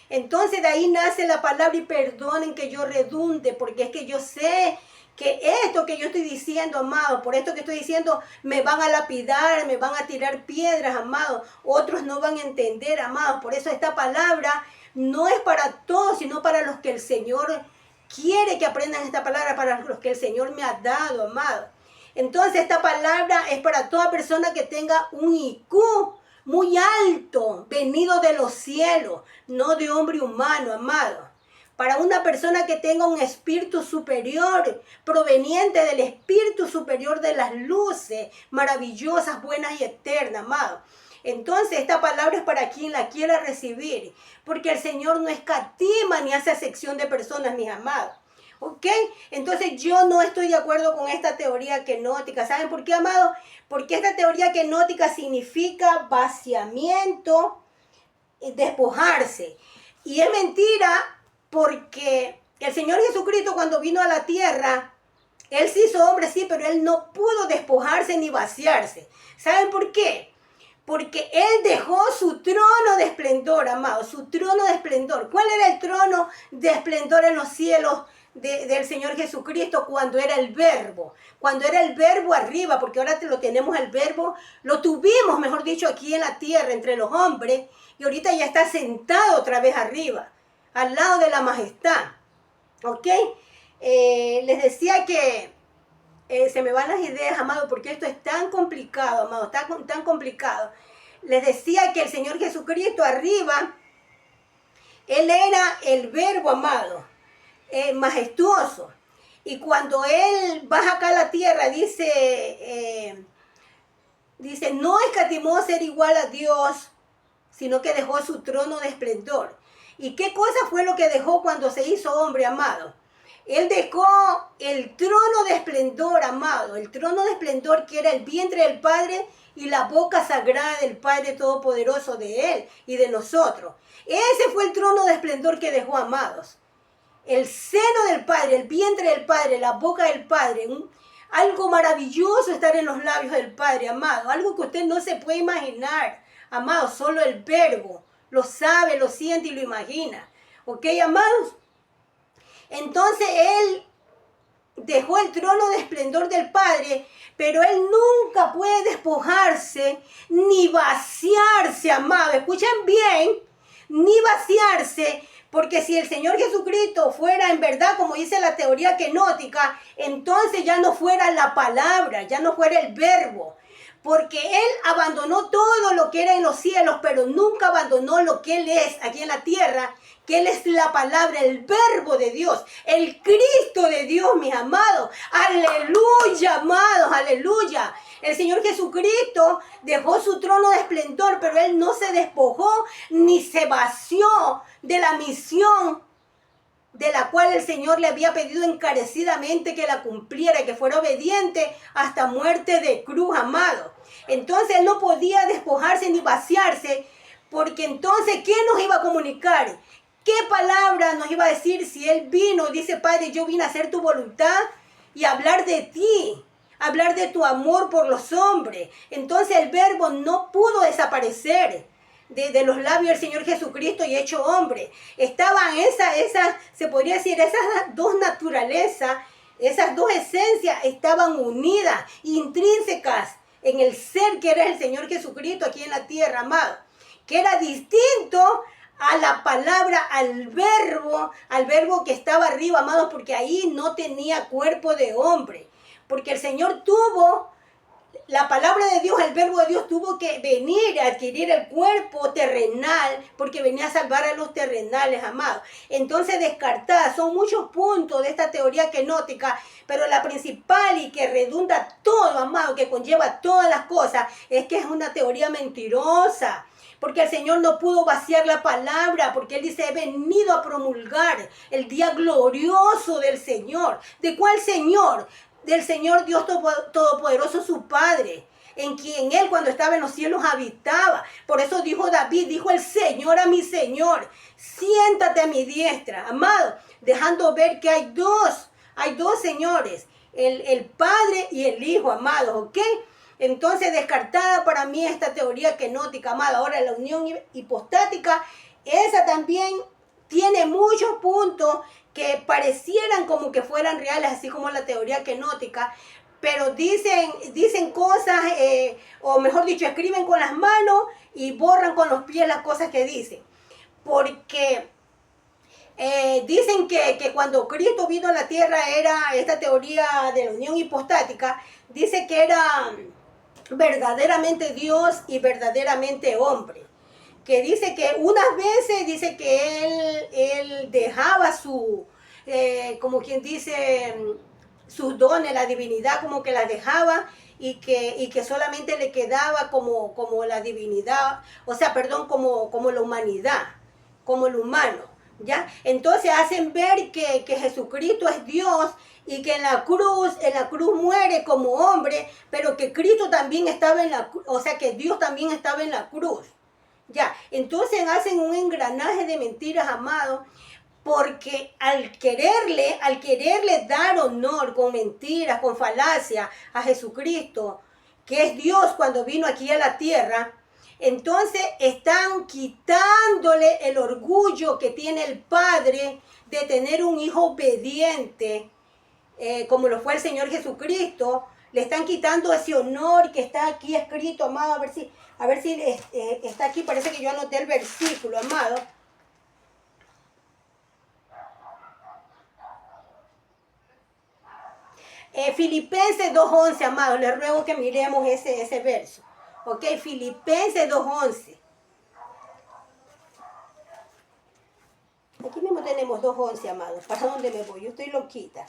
Entonces de ahí nace la palabra, y perdonen que yo redunde, porque es que yo sé que esto que yo estoy diciendo, amado, por esto que estoy diciendo, me van a lapidar, me van a tirar piedras, amado. Otros no van a entender, amado. Por eso esta palabra no es para todos, sino para los que el Señor quiere que aprendan esta palabra, para los que el Señor me ha dado, amado. Entonces esta palabra es para toda persona que tenga un IQ muy alto, venido de los cielos, no de hombre humano, amado. Para una persona que tenga un espíritu superior, proveniente del espíritu superior de las luces maravillosas, buenas y eternas, amado. Entonces esta palabra es para quien la quiera recibir, porque el Señor no escatima ni hace acepción de personas, mis amados. ¿Ok? Entonces yo no estoy de acuerdo con esta teoría kenótica. ¿Saben por qué, amado? Porque esta teoría kenótica significa vaciamiento, despojarse. Y es mentira, porque el Señor Jesucristo, cuando vino a la tierra, Él se hizo hombre, sí, pero Él no pudo despojarse ni vaciarse. ¿Saben por qué? Porque Él dejó su trono de esplendor, amado, su trono de esplendor. ¿Cuál era el trono de esplendor en los cielos del Señor Jesucristo? Cuando era el verbo arriba, porque ahora lo tenemos el verbo, lo tuvimos, mejor dicho, aquí en la tierra, entre los hombres, y ahorita ya está sentado otra vez arriba, al lado de la majestad. ¿Ok? Les decía que se me van las ideas, amado, porque esto es tan complicado, amado, tan complicado. Les decía que el Señor Jesucristo arriba, Él era el verbo, amado, majestuoso. Y cuando Él baja acá a la tierra, dice, no escatimó ser igual a Dios, sino que dejó su trono de esplendor. ¿Y qué cosa fue lo que dejó cuando se hizo hombre, amado? Él dejó el trono de esplendor, amado, el trono de esplendor que era el vientre del Padre y la boca sagrada del Padre Todopoderoso de Él y de nosotros. Ese fue el trono de esplendor que dejó, amados. El seno del Padre, el vientre del Padre, la boca del Padre, algo maravilloso estar en los labios del Padre, amado, algo que usted no se puede imaginar, amado, solo el verbo lo sabe, lo siente y lo imagina. ¿Ok, amados? Entonces Él dejó el trono de esplendor del Padre, pero Él nunca puede despojarse ni vaciarse, amado. Escuchen bien, ni vaciarse, porque si el Señor Jesucristo fuera en verdad, como dice la teoría kenótica, entonces ya no fuera la palabra, ya no fuera el verbo, porque Él abandonó todo lo que era en los cielos, pero nunca abandonó lo que Él es aquí en la tierra, que Él es la palabra, el verbo de Dios, el Cristo de Dios, mis amados. Aleluya, amados, aleluya. El Señor Jesucristo dejó su trono de esplendor, pero Él no se despojó ni se vació de la misión de la cual el Señor le había pedido encarecidamente que la cumpliera, que fuera obediente hasta muerte de cruz, amado. Entonces Él no podía despojarse ni vaciarse, porque entonces, ¿qué nos iba a comunicar? ¿Qué palabra nos iba a decir si Él vino? Dice, Padre, yo vine a hacer tu voluntad y hablar de ti, hablar de tu amor por los hombres. Entonces el verbo no pudo desaparecer de los labios del Señor Jesucristo y hecho hombre. Estaban se podría decir, esas dos naturalezas, esas dos esencias estaban unidas, intrínsecas en el ser que era el Señor Jesucristo aquí en la tierra, amado, que era distinto a la palabra, al verbo que estaba arriba, amados, porque ahí no tenía cuerpo de hombre, porque el Señor tuvo, la palabra de Dios, el verbo de Dios tuvo que venir a adquirir el cuerpo terrenal, porque venía a salvar a los terrenales, amados. Entonces, descartada, son muchos puntos de esta teoría kenótica, pero la principal y que redunda todo, amado, que conlleva todas las cosas, es que es una teoría mentirosa. Porque el Señor no pudo vaciar la palabra, porque Él dice, he venido a promulgar el día glorioso del Señor. ¿De cuál Señor? Del Señor Dios Todopoderoso, su Padre, en quien Él cuando estaba en los cielos habitaba. Por eso dijo David, dijo el Señor a mi Señor, siéntate a mi diestra, amado, dejando ver que hay dos señores, el Padre y el Hijo, amados, ¿ok? Entonces, descartada para mí esta teoría kenótica, amada. Ahora, la unión hipostática, esa también tiene muchos puntos que parecieran como que fueran reales, así como la teoría kenótica, pero dicen cosas, o mejor dicho, escriben con las manos y borran con los pies las cosas que dicen. Porque dicen que cuando Cristo vino a la tierra, era esta teoría de la unión hipostática, dice que era verdaderamente Dios y verdaderamente hombre, que dice que unas veces dice que él dejaba como quien dice, sus dones, la divinidad como que la dejaba y que solamente le quedaba como la divinidad, o sea, perdón, como la humanidad, como el humano. ¿Ya? Entonces hacen ver que Jesucristo es Dios y que en la cruz muere como hombre, pero que Cristo también estaba en la cruz, o sea que Dios también estaba en la cruz. ¿Ya? Entonces hacen un engranaje de mentiras, amados, porque al quererle dar honor con mentiras, con falacia a Jesucristo, que es Dios cuando vino aquí a la tierra, entonces están quitándole el orgullo que tiene el Padre de tener un hijo obediente, como lo fue el Señor Jesucristo. Le están quitando ese honor que está aquí escrito, amado. A ver si está aquí, parece que yo anoté el versículo, amado. Filipenses 2:11, amado. Les ruego que miremos ese verso. Ok, Filipenses 2:11. Aquí mismo tenemos 2:11, amados. ¿Para dónde me voy? Yo estoy loquita.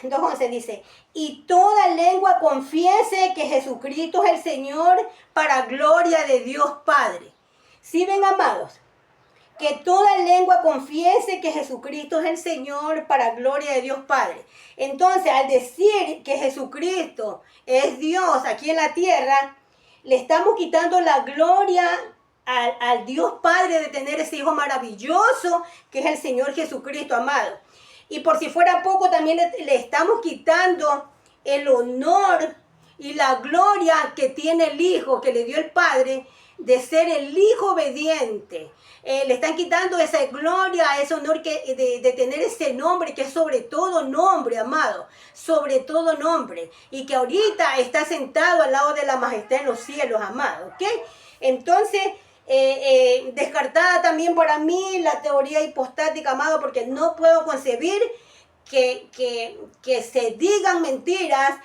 2:11 dice, y toda lengua confiese que Jesucristo es el Señor para gloria de Dios Padre. ¿Sí ven, amados? Que toda lengua confiese que Jesucristo es el Señor para gloria de Dios Padre. Entonces, al decir que Jesucristo es Dios aquí en la tierra, le estamos quitando la gloria al Dios Padre de tener ese Hijo maravilloso que es el Señor Jesucristo, amado. Y por si fuera poco, también le estamos quitando el honor y la gloria que tiene el Hijo, que le dio el Padre, de ser el Hijo obediente. Le están quitando esa gloria, ese honor de tener ese nombre que es sobre todo nombre, amado, sobre todo nombre, y que ahorita está sentado al lado de la majestad en los cielos, amado, ¿ok? Entonces, descartada también para mí la teoría hipostática, amado, porque no puedo concebir que se digan mentiras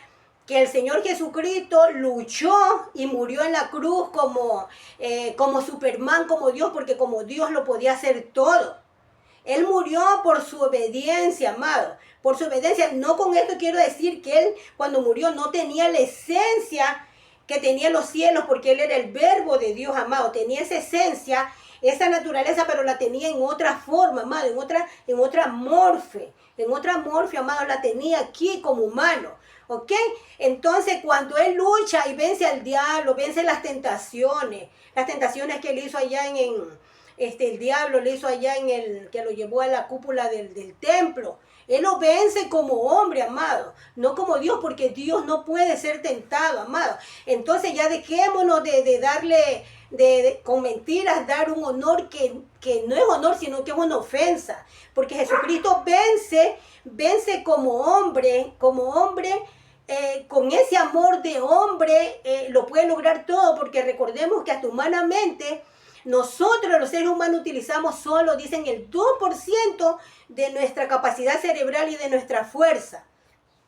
que el Señor Jesucristo luchó y murió en la cruz como Superman, como Dios, porque como Dios lo podía hacer todo. Él murió por su obediencia, amado. Por su obediencia. No con esto quiero decir que él cuando murió no tenía la esencia que tenía los cielos, porque él era el verbo de Dios, amado. Tenía esa esencia, esa naturaleza, pero la tenía en otra forma, amado, en otra morfe. En otra morfe, amado, la tenía aquí como humano. ¿Ok? Entonces, cuando él lucha y vence al diablo, vence las tentaciones que él hizo allá el diablo le hizo allá que lo llevó a la cúpula del templo. Él lo vence como hombre, amado, no como Dios, porque Dios no puede ser tentado, amado. Entonces ya dejémonos de darle, con mentiras, dar un honor que no es honor, sino que es una ofensa. Porque Jesucristo vence como hombre, con ese amor de hombre, lo puede lograr todo, porque recordemos que hasta humanamente, nosotros los seres humanos utilizamos solo, dicen, el 2% de nuestra capacidad cerebral y de nuestra fuerza.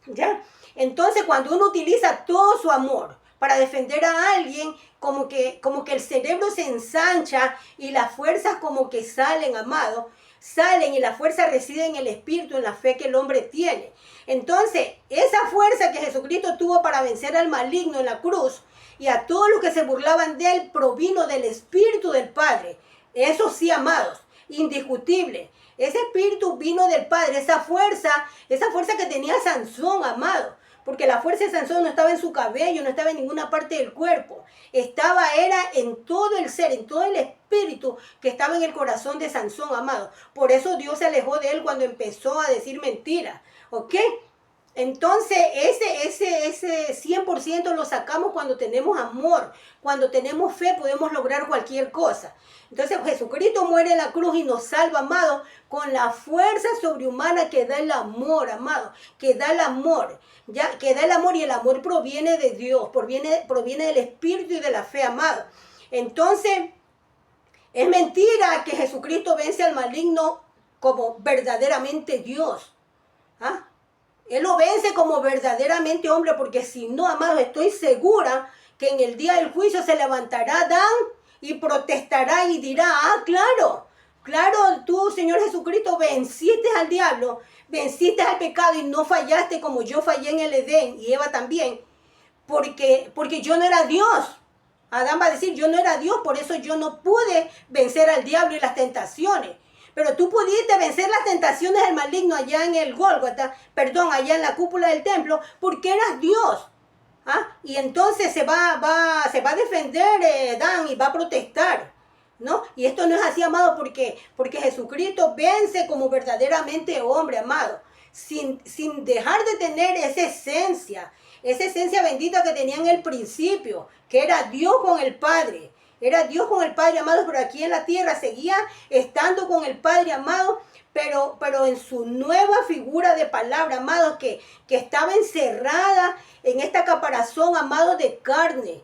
¿Ya? Entonces, cuando uno utiliza todo su amor para defender a alguien, como que el cerebro se ensancha y las fuerzas como que salen, amado, salen y la fuerza reside en el espíritu, en la fe que el hombre tiene. Entonces, esa fuerza que Jesucristo tuvo para vencer al maligno en la cruz, y a todos los que se burlaban de él, provino del Espíritu del Padre. Eso sí, amados, indiscutible. Ese Espíritu vino del Padre, esa fuerza que tenía Sansón, amado. Porque la fuerza de Sansón no estaba en su cabello, no estaba en ninguna parte del cuerpo. Era en todo el ser, en todo el espíritu que estaba en el corazón de Sansón, amado. Por eso Dios se alejó de él cuando empezó a decir mentiras. ¿Ok? Entonces, ese 100% lo sacamos cuando tenemos amor, cuando tenemos fe, podemos lograr cualquier cosa. Entonces, Jesucristo muere en la cruz y nos salva, amado, con la fuerza sobrehumana que da el amor, amado, que da el amor, ya, que da el amor, y el amor proviene de Dios, proviene del Espíritu y de la fe, amado. Entonces, es mentira que Jesucristo vence al maligno como verdaderamente Dios. ¿Ah? Él lo vence como verdaderamente hombre, porque si no, amado, estoy segura que en el día del juicio se levantará Adán y protestará y dirá, claro, tú, Señor Jesucristo, venciste al diablo, venciste al pecado y no fallaste como yo fallé en el Edén, y Eva también, porque yo no era Dios. Adán va a decir, yo no era Dios, por eso yo no pude vencer al diablo y las tentaciones. Pero tú pudiste vencer las tentaciones del maligno allá en el Gólgota, allá en la cúpula del templo, porque eras Dios. Y entonces se va a defender Dan y va a protestar, ¿no? Y esto no es así, amado, porque Jesucristo vence como verdaderamente hombre, amado, sin dejar de tener esa esencia bendita que tenía en el principio, que era Dios con el Padre. Era Dios con el Padre, amado, pero aquí en la tierra seguía estando con el Padre, amado, pero en su nueva figura de palabra, amado, que estaba encerrada en esta caparazón, amado, de carne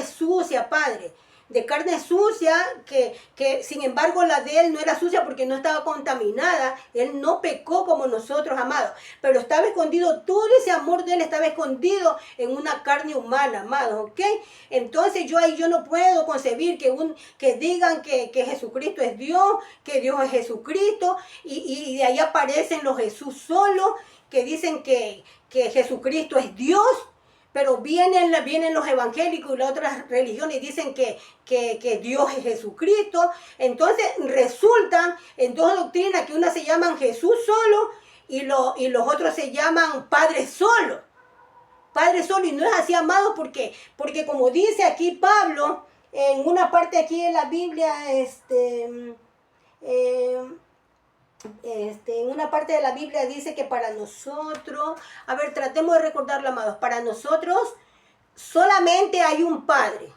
sucia, Padre. De carne sucia, que sin embargo la de él no era sucia porque no estaba contaminada. Él no pecó como nosotros, amados. Pero estaba escondido, todo ese amor de él estaba escondido en una carne humana, amados, ¿ok? Entonces yo no puedo concebir que digan que Jesucristo es Dios, que Dios es Jesucristo, y de ahí aparecen los Jesús solos, que dicen que Jesucristo es Dios. Pero vienen los evangélicos y las otras religiones y dicen que Dios es Jesucristo. Entonces resultan en dos doctrinas, que una se llaman Jesús solo y los otros se llaman Padre solo. Padre solo, y no es así, amado, porque como dice aquí Pablo, en una parte aquí de la Biblia, en una parte de la Biblia dice que para nosotros, tratemos de recordarlo, amados, para nosotros solamente hay un Padre,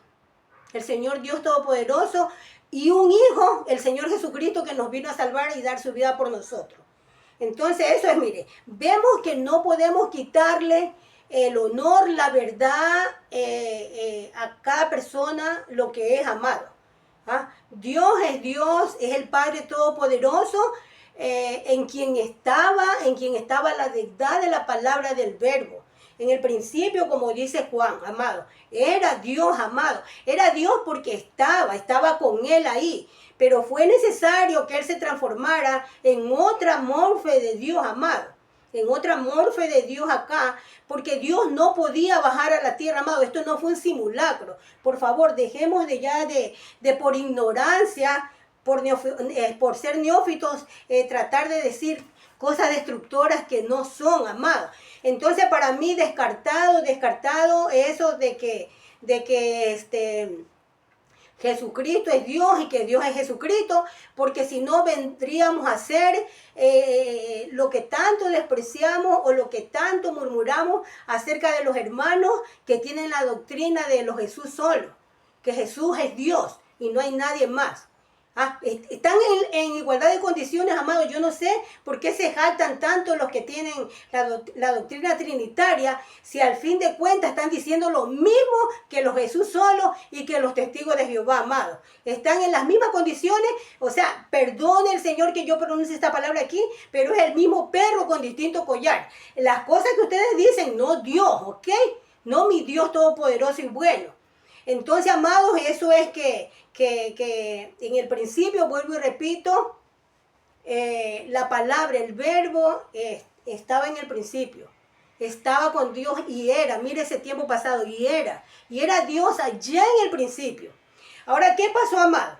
el Señor Dios Todopoderoso, y un Hijo, el Señor Jesucristo, que nos vino a salvar y dar su vida por nosotros. Entonces eso es, mire, vemos que no podemos quitarle el honor, la verdad a cada persona, lo que es, amado. Dios, es el Padre Todopoderoso, en quien estaba la verdad de la palabra del verbo. En el principio, como dice Juan, amado, era Dios, amado. Era Dios porque estaba con él ahí. Pero fue necesario que él se transformara en otra morfe de Dios, amado. En otra morfe de Dios acá, porque Dios no podía bajar a la tierra, amado. Esto no fue un simulacro. Por favor, dejemos de por ignorancia, por ser neófitos, tratar de decir cosas destructoras que no son, amado. Entonces, para mí, descartado eso de que Jesucristo es Dios y que Dios es Jesucristo, porque si no vendríamos a ser lo que tanto despreciamos o lo que tanto murmuramos acerca de los hermanos que tienen la doctrina de los Jesús solo, que Jesús es Dios y no hay nadie más. Están en igualdad de condiciones, amados. Yo no sé por qué se jactan tanto los que tienen la doctrina trinitaria, si al fin de cuentas están diciendo lo mismo que los Jesús solos y que los testigos de Jehová, amados. Están en las mismas condiciones. O sea, perdone el Señor que yo pronuncie esta palabra aquí, pero es el mismo perro con distinto collar. Las cosas que ustedes dicen, no Dios, ¿ok? No mi Dios todopoderoso y bueno. Entonces, amados, eso es que en el principio, vuelvo y repito, la palabra, el verbo, estaba en el principio. Estaba con Dios y era, mire ese tiempo pasado, y era Dios allá en el principio. Ahora, ¿qué pasó, amado?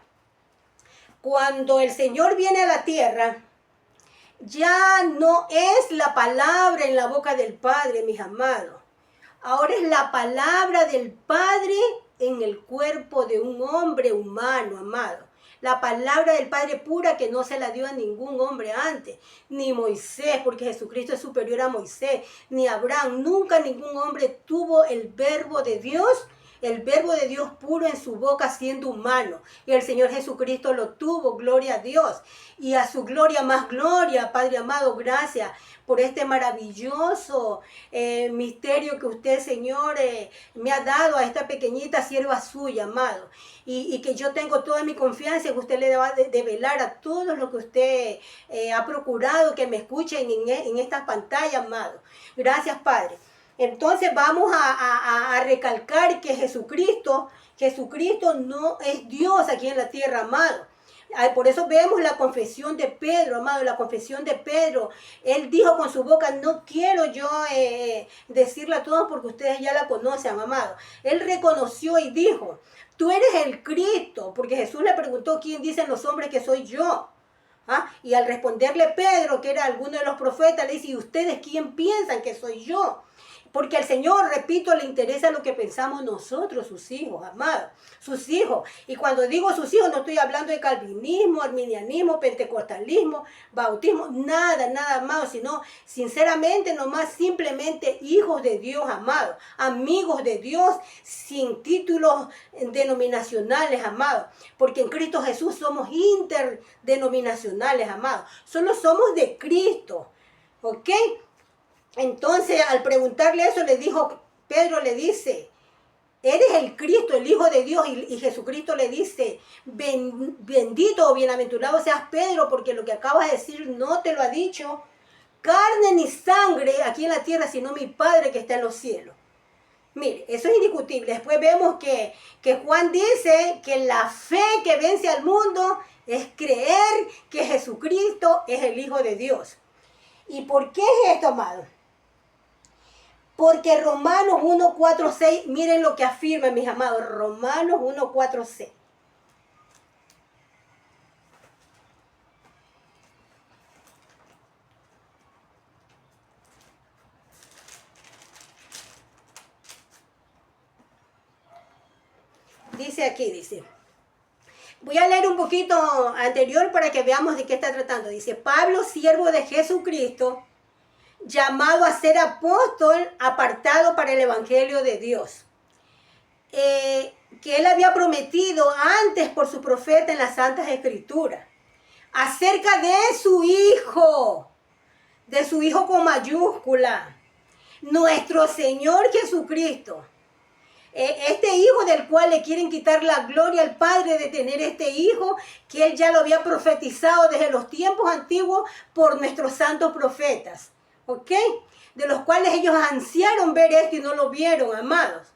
Cuando el Señor viene a la tierra, ya no es la palabra en la boca del Padre, mis amados. Ahora es la palabra del Padre en el cuerpo de un hombre humano, amado. La palabra del Padre pura que no se la dio a ningún hombre antes, ni Moisés, porque Jesucristo es superior a Moisés, ni Abraham. Nunca ningún hombre tuvo el verbo de Dios puro en su boca siendo humano. Y el Señor Jesucristo lo tuvo, gloria a Dios. Y a su gloria más gloria, Padre amado, gracias por este maravilloso misterio que usted, Señor, me ha dado a esta pequeñita sierva suya, amado. Y que yo tengo toda mi confianza en que usted le va a develar a todo lo que usted ha procurado que me escuchen en estas pantallas, amado. Gracias, Padre. Entonces vamos a recalcar que Jesucristo no es Dios aquí en la tierra, amado. Por eso vemos la confesión de Pedro, amado, la confesión de Pedro. Él dijo con su boca, no quiero yo decirla a todos porque ustedes ya la conocen, amado. Él reconoció y dijo, tú eres el Cristo, porque Jesús le preguntó, ¿quién dicen los hombres que soy yo? Y al responderle Pedro, que era alguno de los profetas, le dice, ¿y ustedes quién piensan que soy yo? Porque al Señor, repito, le interesa lo que pensamos nosotros, sus hijos, amados, sus hijos. Y cuando digo sus hijos, no estoy hablando de calvinismo, arminianismo, pentecostalismo, bautismo, nada, amado, sino sinceramente, nomás simplemente hijos de Dios, amados, amigos de Dios, sin títulos denominacionales, amados. Porque en Cristo Jesús somos interdenominacionales, amados. Solo somos de Cristo, ¿ok? Entonces, al preguntarle eso, Pedro le dice, eres el Cristo, el Hijo de Dios, y Jesucristo le dice, bendito o bienaventurado seas Pedro, porque lo que acabas de decir no te lo ha dicho carne ni sangre aquí en la tierra, sino mi Padre que está en los cielos. Mire, eso es indiscutible. Después vemos que Juan dice que la fe que vence al mundo es creer que Jesucristo es el Hijo de Dios. ¿Y por qué es esto, amado? Porque Romanos 1, 4, 6, miren lo que afirma, mis amados, Romanos 1, 4, 6. Dice, voy a leer un poquito anterior para que veamos de qué está tratando. Dice, Pablo, siervo de Jesucristo, llamado a ser apóstol, apartado para el evangelio de Dios, que él había prometido antes por su profeta en las Santas Escrituras, acerca de su Hijo con mayúscula, nuestro Señor Jesucristo. Este hijo del cual le quieren quitar la gloria al Padre de tener este hijo, que él ya lo había profetizado desde los tiempos antiguos por nuestros santos profetas. ¿Ok? de los cuales ellos ansiaron ver esto y no lo vieron, amados.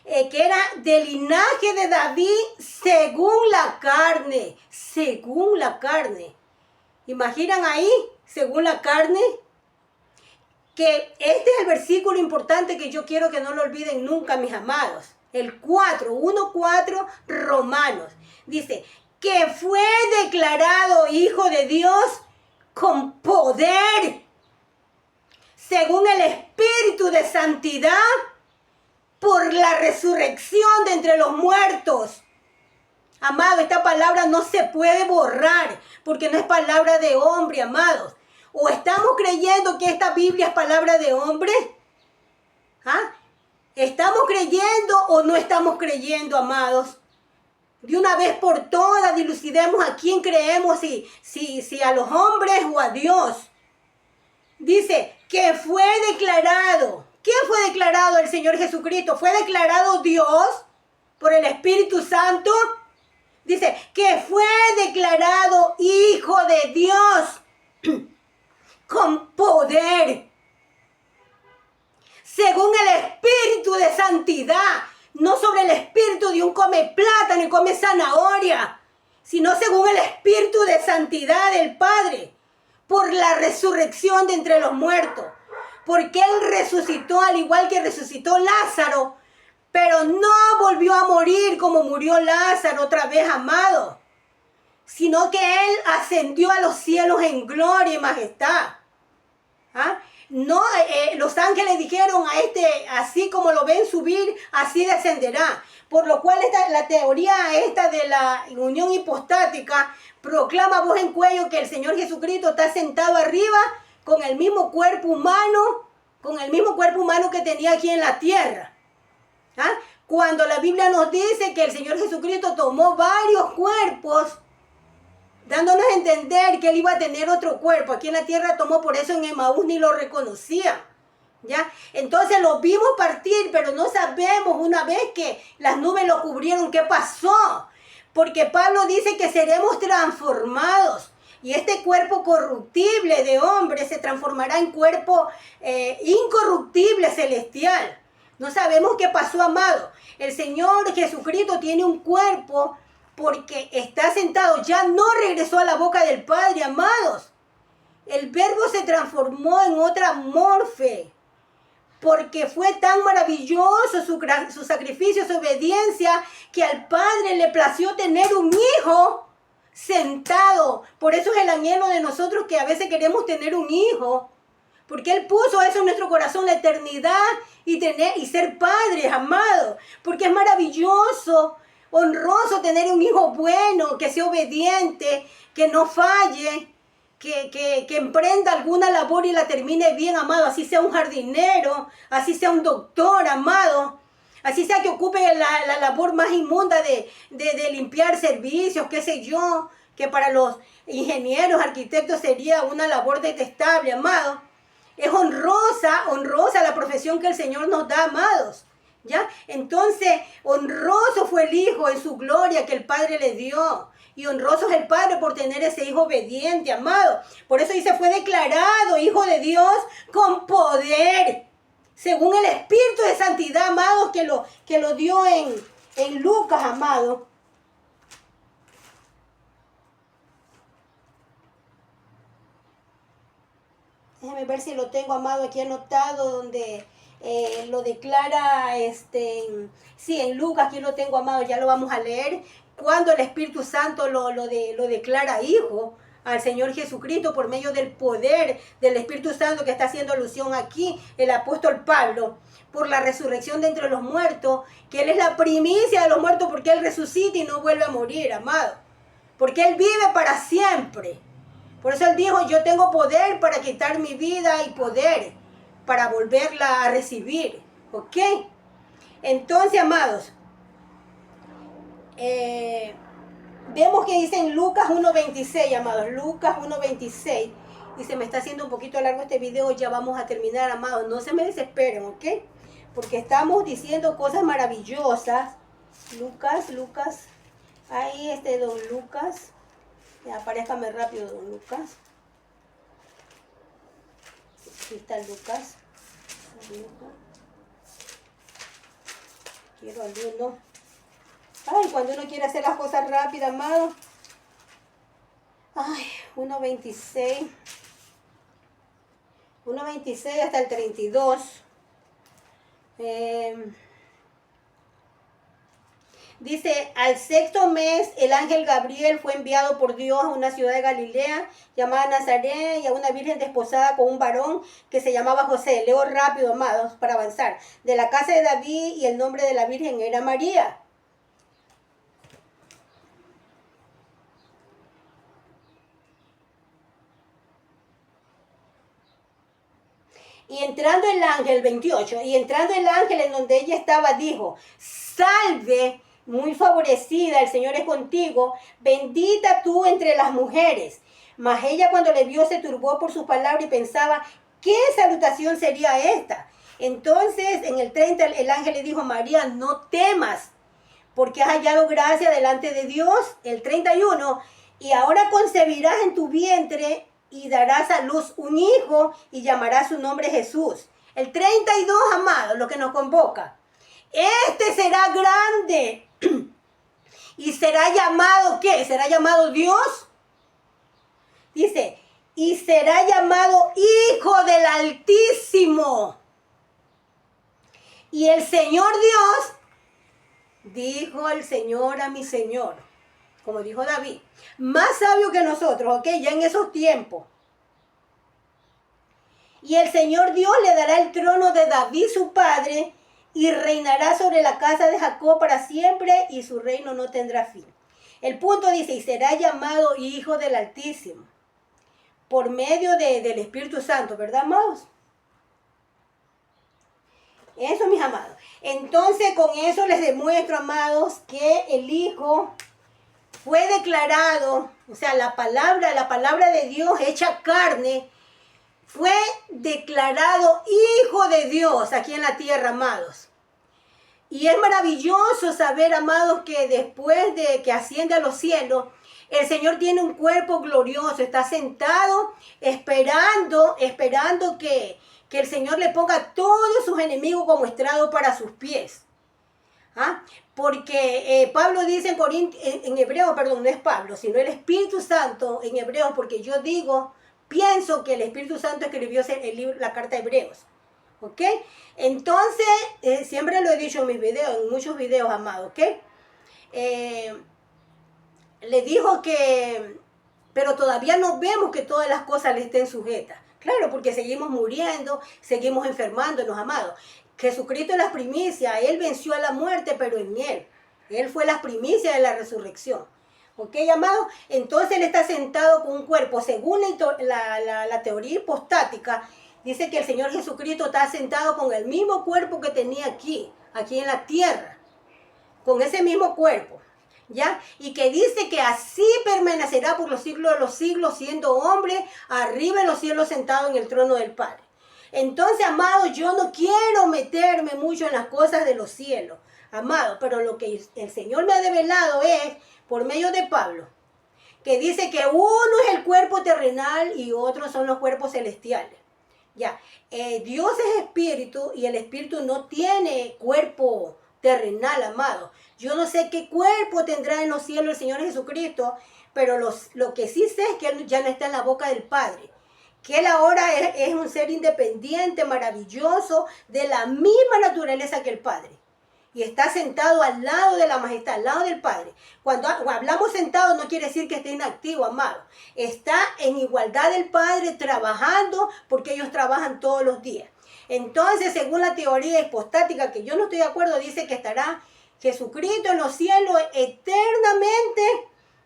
Que era del linaje de David según la carne, según la carne. ¿Imaginan ahí? Según la carne. Que este es el versículo importante que yo quiero que no lo olviden nunca, mis amados. El 4, 1:4, Romanos. Dice, que fue declarado hijo de Dios con poder, según el Espíritu de santidad, por la resurrección de entre los muertos. Amado, esta palabra no se puede borrar, porque no es palabra de hombre, amados. ¿O estamos creyendo que esta Biblia es palabra de hombre? ¿Ah? ¿Estamos creyendo o no estamos creyendo, amados? De una vez por todas dilucidemos a quién creemos, si a los hombres o a Dios. Dice que fue declarado. ¿Quién fue declarado? El Señor Jesucristo. ¿Fue declarado Dios por el Espíritu Santo? Dice que fue declarado Hijo de Dios con poder, según el Espíritu de santidad, no sobre el espíritu de un come plátano y come zanahoria, sino según el Espíritu de santidad del Padre, por la resurrección de entre los muertos. Porque Él resucitó al igual que resucitó Lázaro, pero no volvió a morir como murió Lázaro otra vez, amado, sino que Él ascendió a los cielos en gloria y majestad. ¿Ah? No, los ángeles dijeron a así como lo ven subir, así descenderá. Por lo cual la teoría esta de la unión hipostática proclama voz en cuello que el Señor Jesucristo está sentado arriba con el mismo cuerpo humano, que tenía aquí en la tierra. ¿Ah? Cuando la Biblia nos dice que el Señor Jesucristo tomó varios cuerpos, dándonos a entender que Él iba a tener otro cuerpo. Aquí en la tierra tomó, por eso en Emaús ni lo reconocía. ¿Ya? Entonces lo vimos partir, pero no sabemos, una vez que las nubes lo cubrieron, qué pasó. Porque Pablo dice que seremos transformados. Y este cuerpo corruptible de hombre se transformará en cuerpo incorruptible celestial. No sabemos qué pasó, amado. El Señor Jesucristo tiene un cuerpo porque está sentado, ya no regresó a la boca del Padre, amados. El Verbo se transformó en otra morfe, porque fue tan maravilloso su sacrificio, su obediencia, que al Padre le plació tener un hijo sentado. Por eso es el anhelo de nosotros que a veces queremos tener un hijo, porque Él puso eso en nuestro corazón, la eternidad y ser padres, amados, porque es maravilloso, honroso tener un hijo bueno, que sea obediente, que no falle, que emprenda alguna labor y la termine bien, amado. Así sea un jardinero, así sea un doctor, amado. Así sea que ocupe la labor más inmunda de limpiar servicios, qué sé yo, que para los ingenieros, arquitectos sería una labor detestable, amado. Es honrosa la profesión que el Señor nos da, amados. ¿Ya? Entonces, honroso fue el Hijo en su gloria que el Padre le dio. Y honroso es el Padre por tener ese Hijo obediente, amado. Por eso dice, fue declarado Hijo de Dios con poder, según el Espíritu de santidad, amados, que lo dio en Lucas, amado. Déjame ver si lo tengo, amado, aquí anotado, donde lo declara, sí, en Lucas, aquí lo tengo, amado, ya lo vamos a leer. Cuando el Espíritu Santo lo declara hijo al Señor Jesucristo por medio del poder del Espíritu Santo, que está haciendo alusión aquí el apóstol Pablo, por la resurrección de entre los muertos, que Él es la primicia de los muertos porque Él resucita y no vuelve a morir, amado. Porque Él vive para siempre. Por eso Él dijo, yo tengo poder para quitar mi vida y poder para volverla a recibir. ¿Ok? Entonces, amados, vemos que dice en Lucas 1:26, amados. Lucas 1:26. Y se me está haciendo un poquito largo este video, ya vamos a terminar, amados. No se me desesperen, ¿ok? Porque estamos diciendo cosas maravillosas. Lucas. Ahí don Lucas. Aparézcame rápido, don Lucas. Aquí está Lucas. Quiero alguno. Ay, cuando uno quiere hacer las cosas rápidas, amado. Ay, 1.26. 1.26 hasta el 32. Dice, al sexto mes el ángel Gabriel fue enviado por Dios a una ciudad de Galilea llamada Nazaret y a una virgen desposada con un varón que se llamaba José. Leo rápido, amados, para avanzar. De la casa de David, y el nombre de la virgen era María. Y entrando el ángel, 28, y entrando el ángel en donde ella estaba, dijo, salve, muy favorecida, el Señor es contigo, bendita tú entre las mujeres. Mas ella cuando le vio se turbó por sus palabras y pensaba, ¿qué salutación sería esta? Entonces en el 30 el ángel le dijo, María, no temas, porque has hallado gracia delante de Dios. El 31, y ahora concebirás en tu vientre y darás a luz un hijo y llamarás su nombre Jesús. El 32, amado, lo que nos convoca. Este será grande y será llamado, ¿qué? ¿Será llamado Dios? Dice, y será llamado Hijo del Altísimo. Y el Señor Dios, dijo el Señor a mi Señor, como dijo David, más sabio que nosotros, ¿ok? Ya en esos tiempos. Y el Señor Dios le dará el trono de David su padre y reinará sobre la casa de Jacob para siempre y su reino no tendrá fin. El punto dice, y será llamado Hijo del Altísimo por medio del Espíritu Santo, ¿verdad, amados? Eso, mis amados. Entonces, con eso les demuestro, amados, que el Hijo fue declarado, o sea, la palabra de Dios hecha carne, fue declarado Hijo de Dios aquí en la tierra, amados. Y es maravilloso saber, amados, que después de que asciende a los cielos, el Señor tiene un cuerpo glorioso, está sentado esperando que el Señor le ponga a todos sus enemigos como estrado para sus pies. ¿Ah? Porque Pablo dice en Hebreo, perdón, no es Pablo, sino el Espíritu Santo en Hebreo, porque yo pienso que el Espíritu Santo escribió el libro, la carta de Hebreos. ¿Ok? Entonces, siempre lo he dicho en mis videos, en muchos videos, amados, ¿ok? Le dijo que, pero todavía no vemos que todas las cosas le estén sujetas. Claro, porque seguimos muriendo, seguimos enfermándonos, amados. Jesucristo es la primicia, Él venció a la muerte, pero en Él fue la primicia de la resurrección. ¿Ok, amado? Entonces Él está sentado con un cuerpo, según la teoría hipostática, dice que el Señor Jesucristo está sentado con el mismo cuerpo que tenía aquí en la tierra, con ese mismo cuerpo, ¿ya? Y que dice que así permanecerá por los siglos de los siglos, siendo hombre, arriba en los cielos sentado en el trono del Padre. Entonces, amado, yo no quiero meterme mucho en las cosas de los cielos, amado, pero lo que el Señor me ha develado es, por medio de Pablo, que dice que uno es el cuerpo terrenal y otros son los cuerpos celestiales. Ya, Dios es espíritu y el espíritu no tiene cuerpo terrenal, amado. Yo no sé qué cuerpo tendrá en los cielos el Señor Jesucristo, pero lo que sí sé es que Él ya no está en la boca del Padre. Que Él ahora es un ser independiente, maravilloso, de la misma naturaleza que el Padre. Y está sentado al lado de la majestad, al lado del Padre. Cuando hablamos sentado no quiere decir que esté inactivo, amado. Está en igualdad del Padre trabajando porque ellos trabajan todos los días. Entonces, según la teoría hipostática, que yo no estoy de acuerdo, dice que estará Jesucristo en los cielos eternamente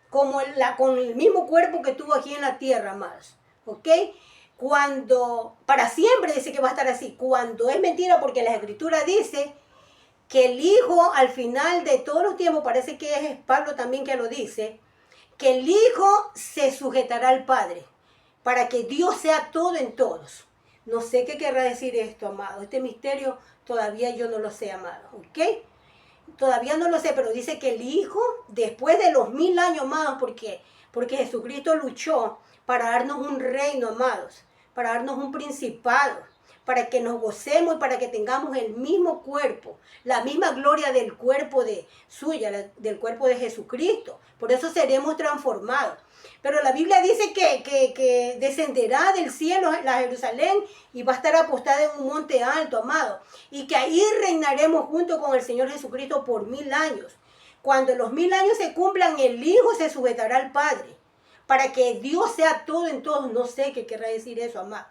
con el mismo cuerpo que tuvo aquí en la tierra, amados. ¿Ok? Para siempre dice que va a estar así. Cuando es mentira, porque la Escritura dice que el Hijo al final de todos los tiempos, parece que es Pablo también que lo dice, que el Hijo se sujetará al Padre, para que Dios sea todo en todos. No sé qué querrá decir esto, amado. Este misterio todavía yo no lo sé, amado. ¿Ok? Todavía no lo sé, pero dice que el Hijo, después de los 1000 años, amados, porque Jesucristo luchó para darnos un reino, amados. para darnos un principado, para que nos gocemos y para que tengamos el mismo cuerpo, la misma gloria del cuerpo de suya, del cuerpo de Jesucristo. Por eso seremos transformados. Pero la Biblia dice que descenderá del cielo la Jerusalén y va a estar apostada en un monte alto, amado. Y que ahí reinaremos junto con el Señor Jesucristo por 1000 años. Cuando los 1000 años se cumplan, el Hijo se sujetará al Padre. Para que Dios sea todo en todos. No sé qué querrá decir eso, amado.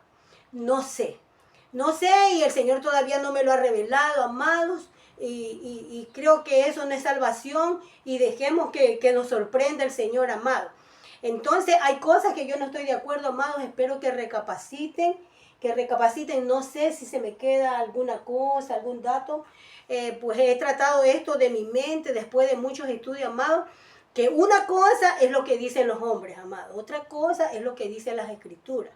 No sé. No sé, y el Señor todavía no me lo ha revelado, amados. Y creo que eso no es salvación. Y dejemos que nos sorprenda el Señor, amado. Entonces hay cosas que yo no estoy de acuerdo, amados. Espero que recapaciten. No sé si se me queda alguna cosa, algún dato. Pues he tratado esto de mi mente después de muchos estudios, amados. Que una cosa es lo que dicen los hombres, amados. Otra cosa es lo que dicen las Escrituras.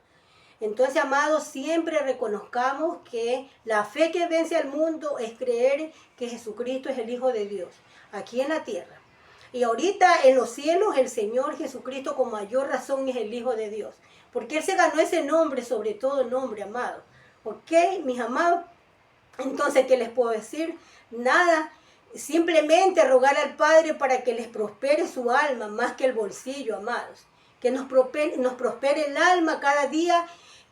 Entonces, amados, siempre reconozcamos que la fe que vence al mundo es creer que Jesucristo es el Hijo de Dios, aquí en la tierra. Y ahorita en los cielos el Señor Jesucristo con mayor razón es el Hijo de Dios. Porque Él se ganó ese nombre, sobre todo nombre, amado. ¿Ok, mis amados? Entonces, ¿qué les puedo decir? Nada. Simplemente rogar al Padre para que les prospere su alma más que el bolsillo, amados. Que nos prospere el alma cada día,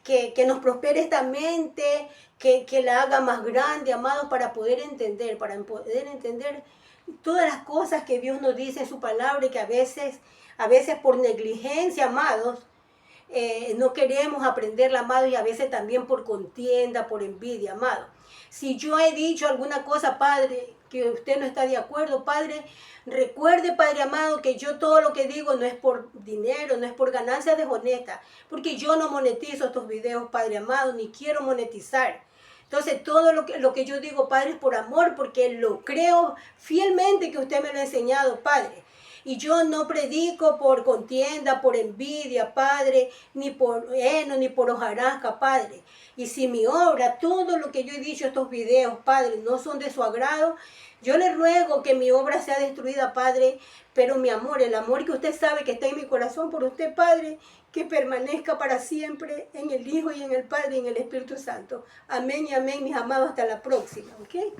que nos prospere esta mente, que la haga más grande, amados, para poder entender todas las cosas que Dios nos dice en su palabra y que a veces por negligencia, amados, no queremos aprenderla, amado, y a veces también por contienda, por envidia, amado. Si yo he dicho alguna cosa, Padre, que usted no está de acuerdo, Padre, recuerde, Padre amado, que yo todo lo que digo no es por dinero, no es por ganancias deshonestas, porque yo no monetizo estos videos, Padre amado, ni quiero monetizar. Entonces, todo lo que yo digo, Padre, es por amor, porque lo creo fielmente que usted me lo ha enseñado, Padre. Y yo no predico por contienda, por envidia, Padre, ni por heno, ni por hojarasca, Padre. Y si mi obra, todo lo que yo he dicho en estos videos, Padre, no son de su agrado, yo le ruego que mi obra sea destruida, Padre, pero mi amor, el amor que usted sabe que está en mi corazón por usted, Padre, que permanezca para siempre en el Hijo y en el Padre y en el Espíritu Santo. Amén y amén, mis amados, hasta la próxima, ¿ok?